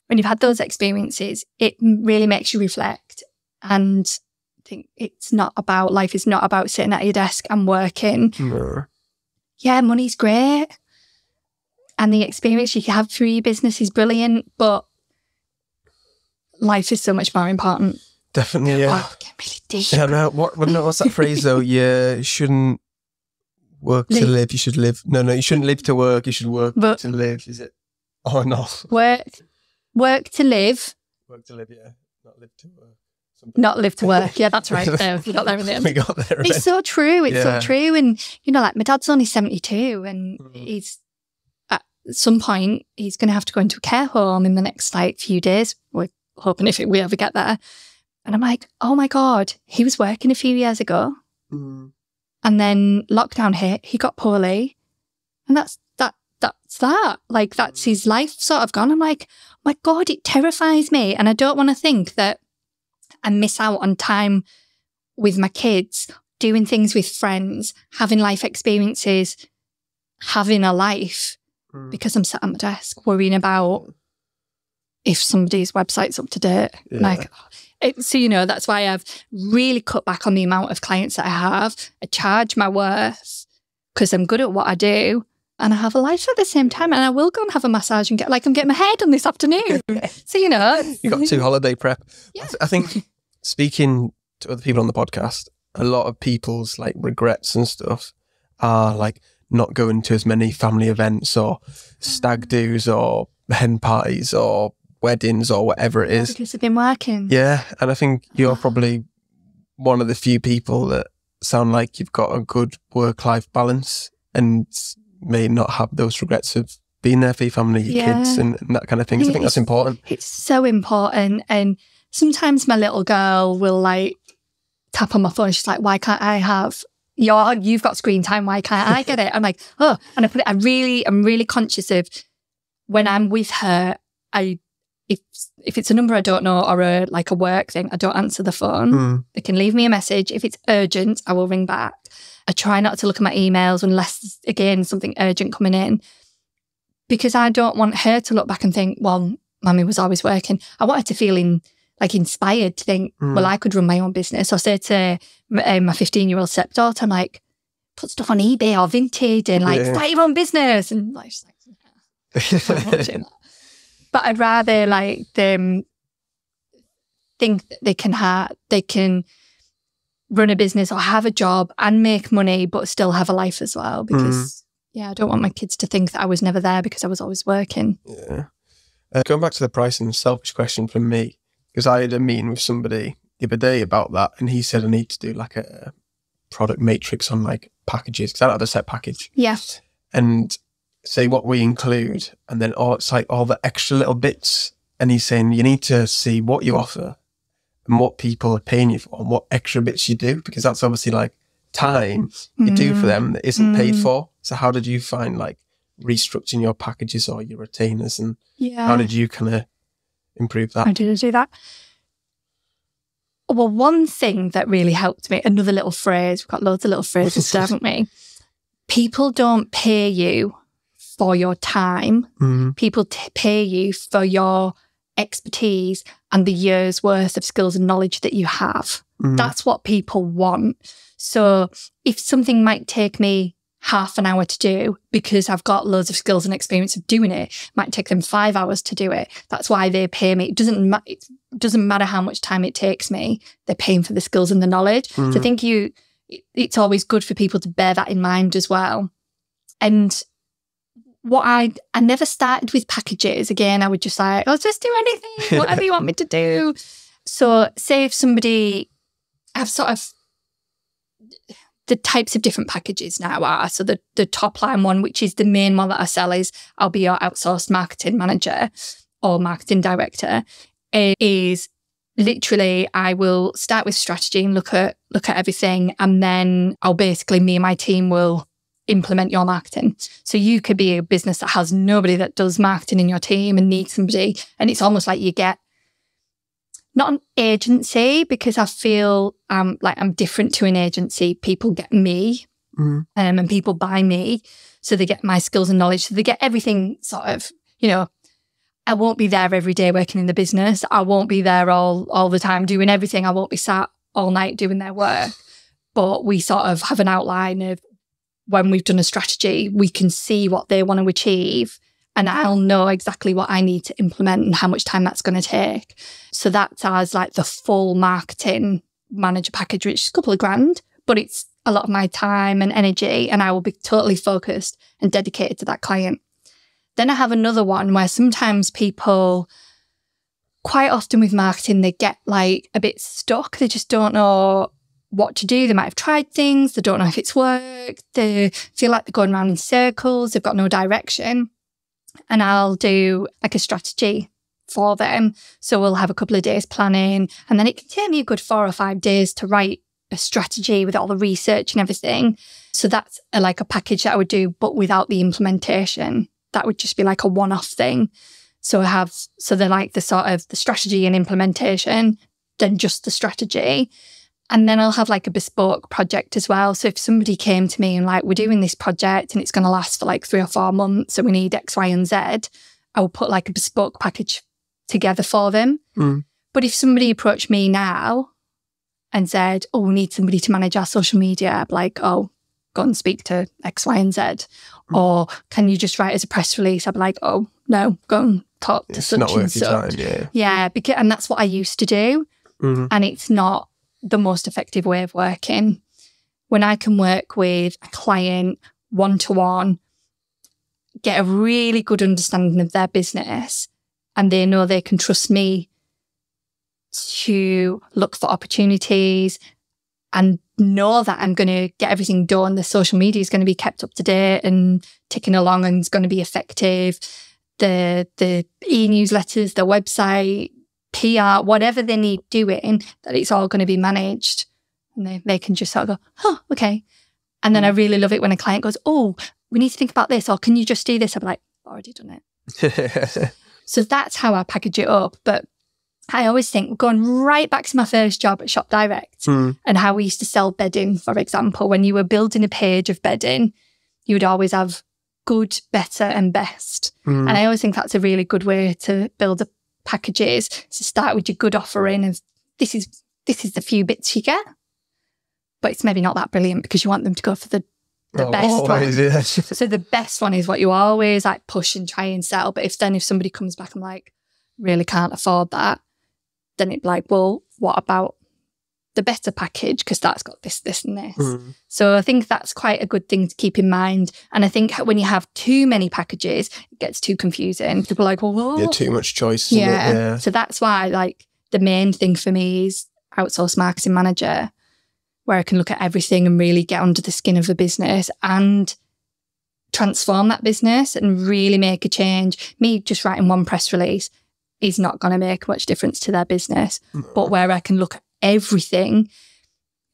when you've had those experiences, it really makes you reflect and think life is not about sitting at your desk and working. Yeah, money's great. And the experience you have through your business is brilliant, but life is so much more important. Definitely, yeah. Oh, get really deep. Yeah, no, what's that phrase though? You shouldn't work to live, you should live. No, you shouldn't live to work, you should work to live, is it? Oh, no. Work to live. Work to live, yeah. Not live to work. Not live to work. Yeah, that's right. There, we got there in the end. We got there. It's so true. It's so true. And, you know, like my dad's only 72 and he's, at some point, he's going to have to go into a care home in the next, few days. We're hoping if we ever get there. And I'm like, oh my God, he was working a few years ago. And then lockdown hit, he got poorly. And that's that. Like, that's his life sort of gone. I'm like, oh my God, it terrifies me. And I don't want to think that I miss out on time with my kids, doing things with friends, having life experiences, having a life, because I'm sat at my desk worrying about if somebody's website's up to date. So, you know, that's why I've really cut back on the amount of clients that I have. I charge my worth because I'm good at what I do and I have a life at the same time. And I will go and have a massage and I'm getting my hair done this afternoon. So, you know. You got 2 holiday prep. Yeah. I think speaking to other people on the podcast, a lot of people's regrets and stuff are not going to as many family events or stag do's or hen parties or weddings or whatever it is. Because I've been working. Yeah, and I think you're probably one of the few people that sound like you've got a good work-life balance and may not have those regrets of being there for your family, your kids and that kind of thing. I think that's important. It's so important. And sometimes my little girl will tap on my phone. She's like, why can't I have you've got screen time, why can't I get it? I'm like, oh, and I'm really conscious of when I'm with her, if it's a number I don't know or a work thing, I don't answer the phone. They can leave me a message. If it's urgent, I will ring back. I try not to look at my emails unless, again, something urgent coming in, because I don't want her to look back and think, well, Mummy was always working. I want her to feel inspired to think, well, I could run my own business. Or say to my 15-year-old stepdaughter, I'm like, put stuff on eBay or Vinted and start your own business. And she's like, no. But I'd rather them think that they can run a business or have a job and make money, but still have a life as well. Because Yeah, I don't want my kids to think that I was never there because I was always working. Yeah. Going back to the pricing, selfish question from me, because I had a meeting with somebody the other day about that, and he said I need to do like a product matrix on like packages, because I don't have a set package. Yeah. And say what we include, and then it's like all the extra little bits. And he's saying you need to see what you offer and what people are paying you for and what extra bits you do, because that's obviously like time you do for them that isn't paid for. So how did you find like restructuring your packages or your retainers, and how did you kind of improve that? How did I do that? Well, one thing that really helped me, another little phrase, we've got loads of little phrases, haven't we? People don't pay you for your time. People pay you for your expertise and the year's worth of skills and knowledge that you have. That's what people want. So if something might take me half an hour to do because I've got loads of skills and experience of doing it, it might take them 5 hours to do it. That's why they pay me. It doesn't matter how much time it takes me. They're paying for the skills and the knowledge. So I think it's always good for people to bear that in mind as well. And I never started with packages. Again, I would just like, I'll just do anything, whatever you want me to do. So say if somebody, I've sort of, the types of different packages now are, so the top line one, which is the main one that I sell, is I'll be your outsourced marketing manager or marketing director. It is literally, I will start with strategy and look at everything, and then me and my team will implement your marketing. So you could be a business that has nobody that does marketing in your team and needs somebody, and it's almost like you get not an agency, because I feel like I'm different to an agency. People get me and people buy me. So they get my skills and knowledge. So they get everything sort of, I won't be there every day working in the business. I won't be there all the time doing everything. I won't be sat all night doing their work. But we sort of have an outline of when we've done a strategy, we can see what they want to achieve. And I'll know exactly what I need to implement and how much time that's going to take. So that's as like the full marketing manager package, which is a couple of grand, but it's a lot of my time and energy, and I will be totally focused and dedicated to that client. Then I have another one where sometimes people, quite often with marketing, they get like a bit stuck. They just don't know what to do. They might have tried things. They don't know if it's worked. They feel like they're going around in circles. They've got no direction. And I'll do like a strategy for them. So we'll have a couple of days planning, and then it can take me a good 4 or 5 days to write a strategy with all the research and everything. So that's like a package that I would do, but without the implementation. That would just be like a one-off thing. So they're like the sort of the strategy and implementation, then just the strategy. And then I'll have like a bespoke project as well. So if somebody came to me and like, we're doing this project and it's going to last for like 3 or 4 months, so we need X, Y, and Z, I will put like a bespoke package together for them. But if somebody approached me now and said, oh, we need somebody to manage our social media, I'd be like, oh, go and speak to X, Y, and Z. Or can you just write as a press release? I'd be like, oh, no, go and talk to such and such. Yeah, and that's what I used to do. And it's not the most effective way of working. When I can work with a client one-to-one, get a really good understanding of their business, and they know they can trust me to look for opportunities and know that I'm going to get everything done. The social media is going to be kept up to date and ticking along and it's going to be effective. The e-newsletters, the website, PR, whatever they need doing, that it's all going to be managed. And they can just sort of go, oh, okay. And then I really love it when a client goes, oh, we need to think about this, or can you just do this? I'm like, I've already done it. So that's how I package it up. But I always think, going right back to my first job at Shop Direct and how we used to sell bedding, for example, when you were building a page of bedding, you would always have good, better and best. And I always think that's a really good way to build a packages. So start with your good offering of this is the few bits you get, but it's maybe not that brilliant because you want them to go for the best one. Yeah. So the best one is what you always like push and try and sell. But if somebody comes back and like really can't afford that, then it'd be like, well, what about the better package because that's got this, this and this. So I think that's quite a good thing to keep in mind. And I think when you have too many packages, it gets too confusing. People are like, well, what? Yeah, too much choice. Yeah. So that's why like the main thing for me is Outsourced Marketing Manager, where I can look at everything and really get under the skin of the business and transform that business and really make a change. Me just writing one press release is not going to make much difference to their business. But where I can look at everything,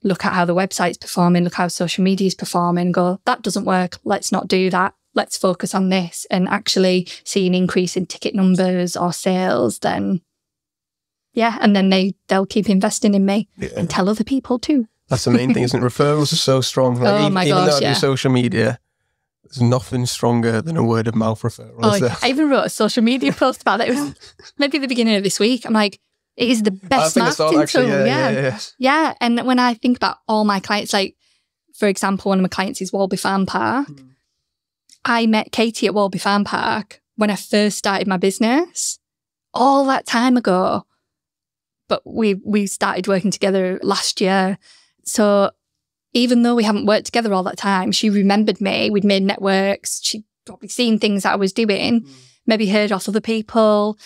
look at how the website's performing, look how social media is performing, go, that doesn't work, let's not do that, let's focus on this, and actually see an increase in ticket numbers or sales, then yeah, and then they'll keep investing in me and tell other people too. That's the main thing, isn't it? Referrals are so strong. Like, even though I do social media, there's nothing stronger than a word of mouth referral. I even wrote a social media post about it. It was maybe the beginning of this week. I'm like, it is the best marketing tool. Yeah. And when I think about all my clients, like, for example, one of my clients is Walby Farm Park. I met Katie at Walby Farm Park when I first started my business, all that time ago. But we started working together last year. So even though we haven't worked together all that time, she remembered me. We'd made networks. She'd probably seen things that I was doing, maybe heard off other people.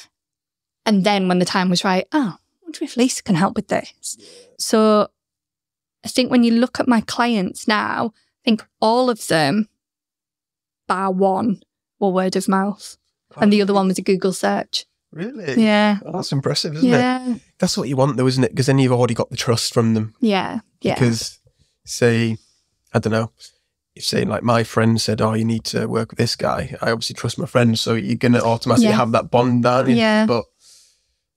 And then when the time was right, I wonder if Lisa can help with this. So I think when you look at my clients now, I think all of them, bar one, were word of mouth. And the other one was a Google search. Really? Yeah. Oh, that's impressive, isn't it? That's what you want though, isn't it? Because then you've already got the trust from them. Yeah. Because say, I don't know, if say like my friend said, you need to work with this guy, I obviously trust my friend, so you're going to automatically have that bond, aren't you? Yeah. But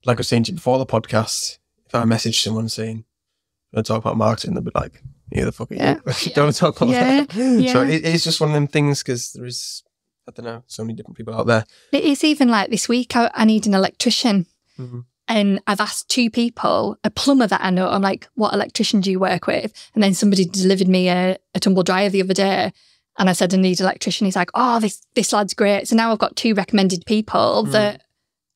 like I was saying to you before the podcast, if I message someone saying, I want to talk about marketing, they'll be like, who the fuck are you? Don't talk about that. So it's just one of them things, because there is, I don't know, so many different people out there. It is even like this week, I need an electrician. And I've asked two people, a plumber that I know, I'm like, what electrician do you work with? And then somebody delivered me a tumble dryer the other day. And I said, I need an electrician. He's like, this lad's great. So now I've got two recommended people that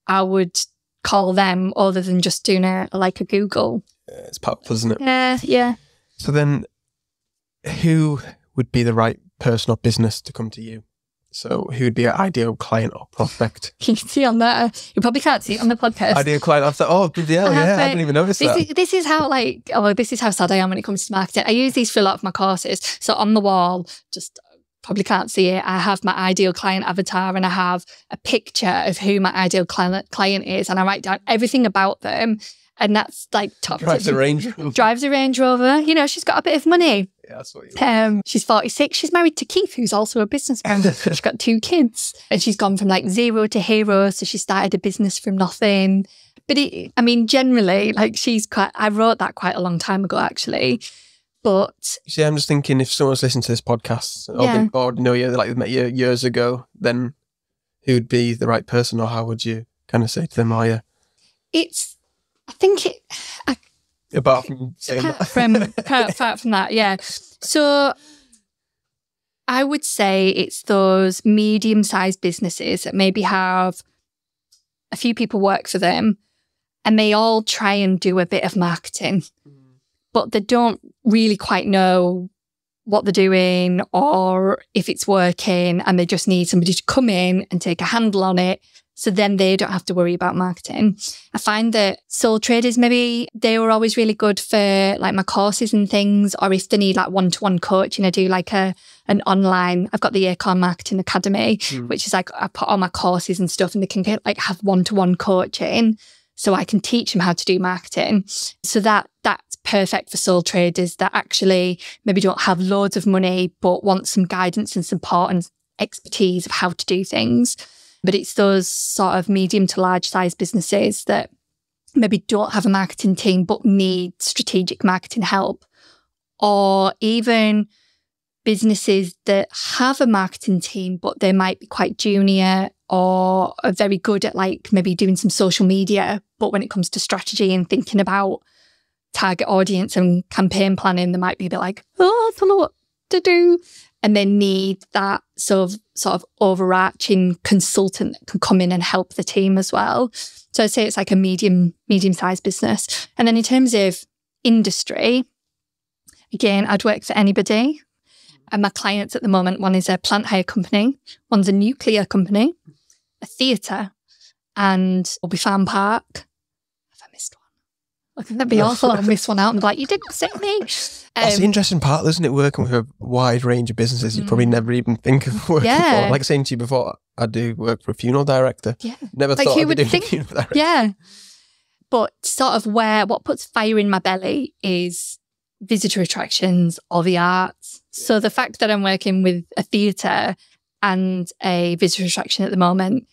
I would call them other than just doing a Google. Yeah, it's powerful, isn't it? Yeah. So then who would be the right person or business to come to you? So who would be an ideal client or prospect? Can you see on that? You probably can't see it on the podcast. Ideal client. I thought, bloody hell, I didn't even notice that. This is how this is how sad I am when it comes to marketing. I use these for a lot of my courses. So on the wall, just probably can't see it, I have my ideal client avatar and I have a picture of who my ideal client is, and I write down everything about them. And that's like top. Drives a Range Rover. Drives a Range Rover. You know, she's got a bit of money. Yeah, that's what you want. She's 46. She's married to Keith, who's also a businessman. She's got 2 kids. And she's gone from like zero to hero. So she started a business from nothing. But generally, like I wrote that quite a long time ago, actually. But see, I'm just thinking, if someone's listening to this podcast or know you, like they met you years ago, then who would be the right person, or how would you kind of say to them, apart from saying apart from that, yeah. So I would say it's those medium-sized businesses that maybe have a few people work for them and they all try and do a bit of marketing, but they don't really quite know what they're doing or if it's working, and they just need somebody to come in and take a handle on it, so then they don't have to worry about marketing. I find that sole traders, maybe they were always really good for like my courses and things, or if they need like one-to-one coaching, I do like an online, I've got the Acorn Marketing Academy, which is like I put all my courses and stuff and they can get like have one-to-one coaching, so I can teach them how to do marketing. So that's perfect for sole traders that actually maybe don't have loads of money but want some guidance and support and expertise of how to do things. But it's those sort of medium to large size businesses that maybe don't have a marketing team but need strategic marketing help, or even businesses that have a marketing team but they might be quite junior or are very good at like maybe doing some social media, but when it comes to strategy and thinking about target audience and campaign planning, they might be a bit like, I don't know what to do. And they need that sort of overarching consultant that can come in and help the team as well. So I'd say it's like a medium-sized business. And then in terms of industry, again, I'd work for anybody. And my clients at the moment, one is a plant hire company, one's a nuclear company, a theatre, and Oldby Farm Park. Have I missed one? I think that'd be awful. I'll miss one out and be like, you didn't say me. That's the interesting part, isn't it? Working with a wide range of businesses you probably never even think of working for. Like I was saying to you before, I do work for a funeral director. Yeah. Never thought I'd be doing a funeral director. Yeah. But sort of what puts fire in my belly is visitor attractions or the arts. So the fact that I'm working with a theatre and a visitor attraction at the moment,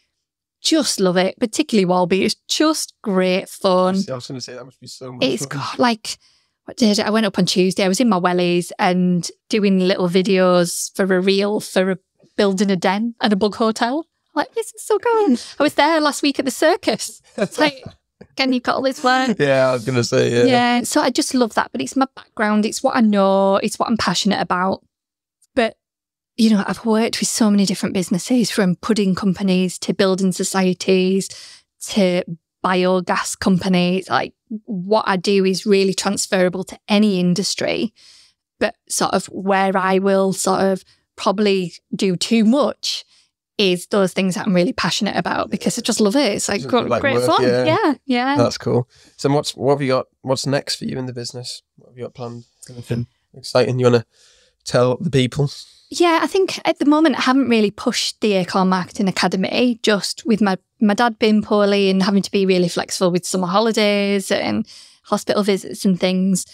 just love it, particularly Walby. It's just great fun. I was going to say, that must be so much It's fun. got like, I went up on Tuesday, I was in my wellies and doing little videos for a reel for building a den at a bug hotel. Like, this is so cool. I was there last week at the circus. It's like, can you call this one? Yeah, I was going to say, yeah. Yeah, so I just love that. But it's my background. It's what I know. It's what I'm passionate about. But, you know, I've worked with so many different businesses, from pudding companies to building societies to biogas companies. Like, what I do is really transferable to any industry. But sort of where I will sort of probably do too much is those things that I'm really passionate about, because I just love it. It's like great work, fun. Yeah. That's cool. So what have you got? What's next for you in the business? What have you got planned? Anything exciting you want to tell the people? Yeah, I think at the moment I haven't really pushed the Acorn Marketing Academy, just with my dad being poorly and having to be really flexible with summer holidays and hospital visits and things.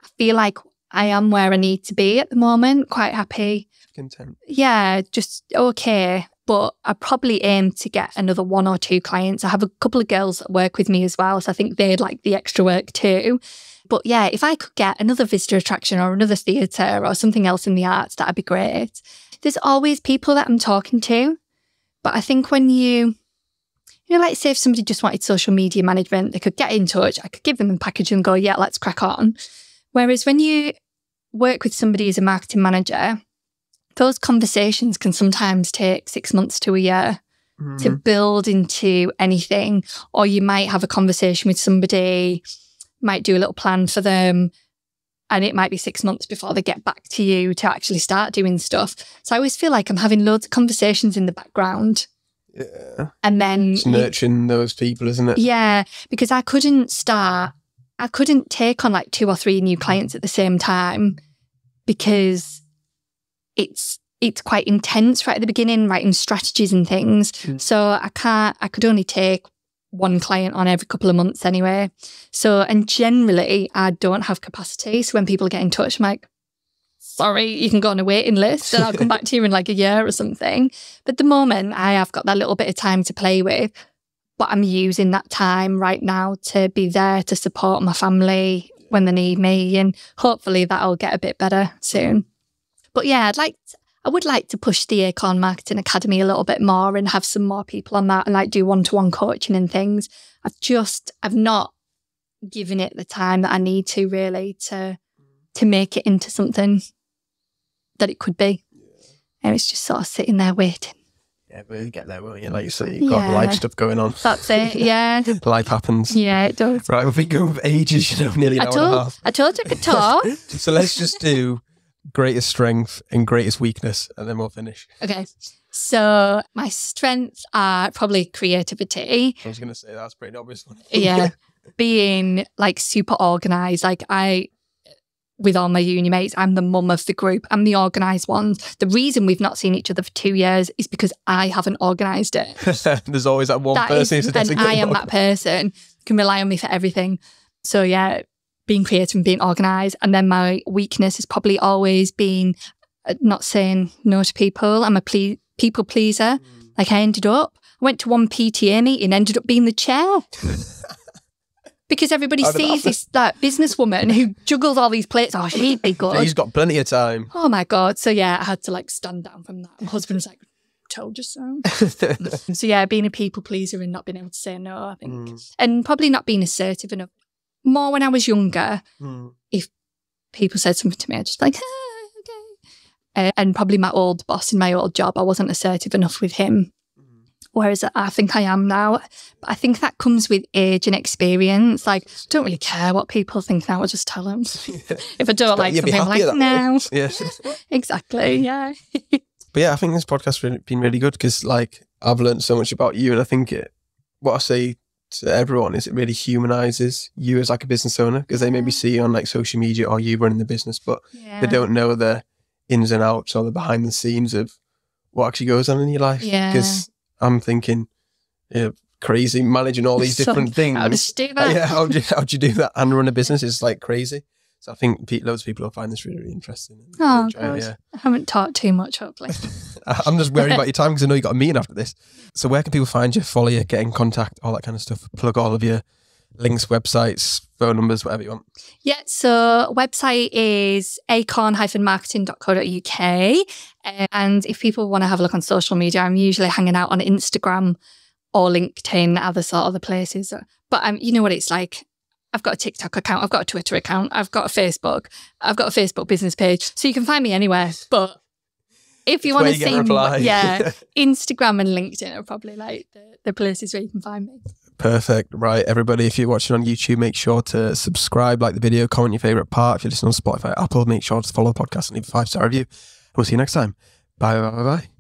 I feel like I am where I need to be at the moment, quite happy. Content. Yeah, just okay. But I probably aim to get another 1 or 2 clients. I have a couple of girls that work with me as well, so I think they'd like the extra work too. But yeah, if I could get another visitor attraction or another theatre or something else in the arts, that'd be great. There's always people that I'm talking to. But I think when you know, like say if somebody just wanted social media management, they could get in touch. I could give them a package and go, yeah, let's crack on. Whereas when you work with somebody as a marketing manager, those conversations can sometimes take 6 months to a year to build into anything. Or you might have a conversation with somebody, might do a little plan for them, and it might be 6 months before they get back to you to actually start doing stuff. So I always feel like I'm having loads of conversations in the background. Yeah. And then it's nurturing those people, isn't it? Yeah, because I couldn't take on like 2 or 3 new clients at the same time, because it's quite intense right at the beginning, writing strategies and things. So I could only take 1 client on every couple of months anyway. So, and generally I don't have capacity. So when people get in touch, I'm like, sorry, you can go on a waiting list and I'll come back to you in like a year or something. But at the moment I have got that little bit of time to play with, but I'm using that time right now to be there to support my family when they need me. And hopefully that'll get a bit better soon. But yeah, I would like to push the Acorn Marketing Academy a little bit more and have some more people on that and like do one-to-one coaching and things. I've not given it the time that I need to really to make it into something that it could be. And it's just sort of sitting there waiting. Yeah, we'll get there, won't you? Like you say, you've got life stuff going on. That's it, yeah. Life happens. Yeah, it does. Right, we've been going for ages, nearly an hour and a half. I told you I could talk. So let's just do greatest strength and greatest weakness, and then we'll finish. Okay. So my strengths are probably creativity. I was going to say that's pretty obvious one. Yeah. Being like super organised. Like with all my uni mates, I'm the mum of the group. I'm the organised one. The reason we've not seen each other for 2 years is because I haven't organised it. There's always that one person who doesn't. And I am that person. Can rely on me for everything. So yeah, being creative and being organised. And then my weakness has probably always been not saying no to people. I'm a people pleaser. Like I went to one PTA meeting, ended up being the chair. Because everybody sees that businesswoman who juggles all these plates. Oh, she'd be good. She's got plenty of time. Oh my God. So yeah, I had to like stand down from that. My husband was like, told you so. So yeah, being a people pleaser and not being able to say no, I think. And probably not being assertive enough. More when I was younger, if people said something to me, I'd just be like, okay. And probably my old boss in my old job, I wasn't assertive enough with him whereas I think I am now. But I think that comes with age and experience. Like, I don't really care what people think now. I'll just tell them. If I don't like something, I'm like, no. Yes. Exactly, yeah. But yeah, I think this podcast has been really good because like I've learned so much about you, and I think what I say to everyone is it really humanizes you as like a business owner, because they maybe see you on like social media or you running the business, but they don't know the ins and outs or the behind the scenes of what actually goes on in your life. Because I'm thinking, crazy managing all these different things. How does you do that? Yeah, how'd you do that and run a business? It's like crazy. So I think loads of people will find this really, really interesting. Oh, God. I haven't talked too much, hopefully. I'm just worried about your time because I know you got a meeting after this. So where can people find you, follow you, get in contact, all that kind of stuff? Plug all of your links, websites, phone numbers, whatever you want. Yeah, so website is acorn-marketing.co.uk. And if people want to have a look on social media, I'm usually hanging out on Instagram or LinkedIn, other places. But you know what it's like. I've got a TikTok account, I've got a Twitter account, I've got a Facebook business page. So you can find me anywhere. But if you want to see Instagram and LinkedIn are probably like the places where you can find me. Perfect. Right, everybody, if you're watching on YouTube, make sure to subscribe, like the video, comment your favourite part. If you're listening on Spotify, Apple, make sure to follow the podcast and leave a 5-star review. We'll see you next time. Bye, bye, bye, bye.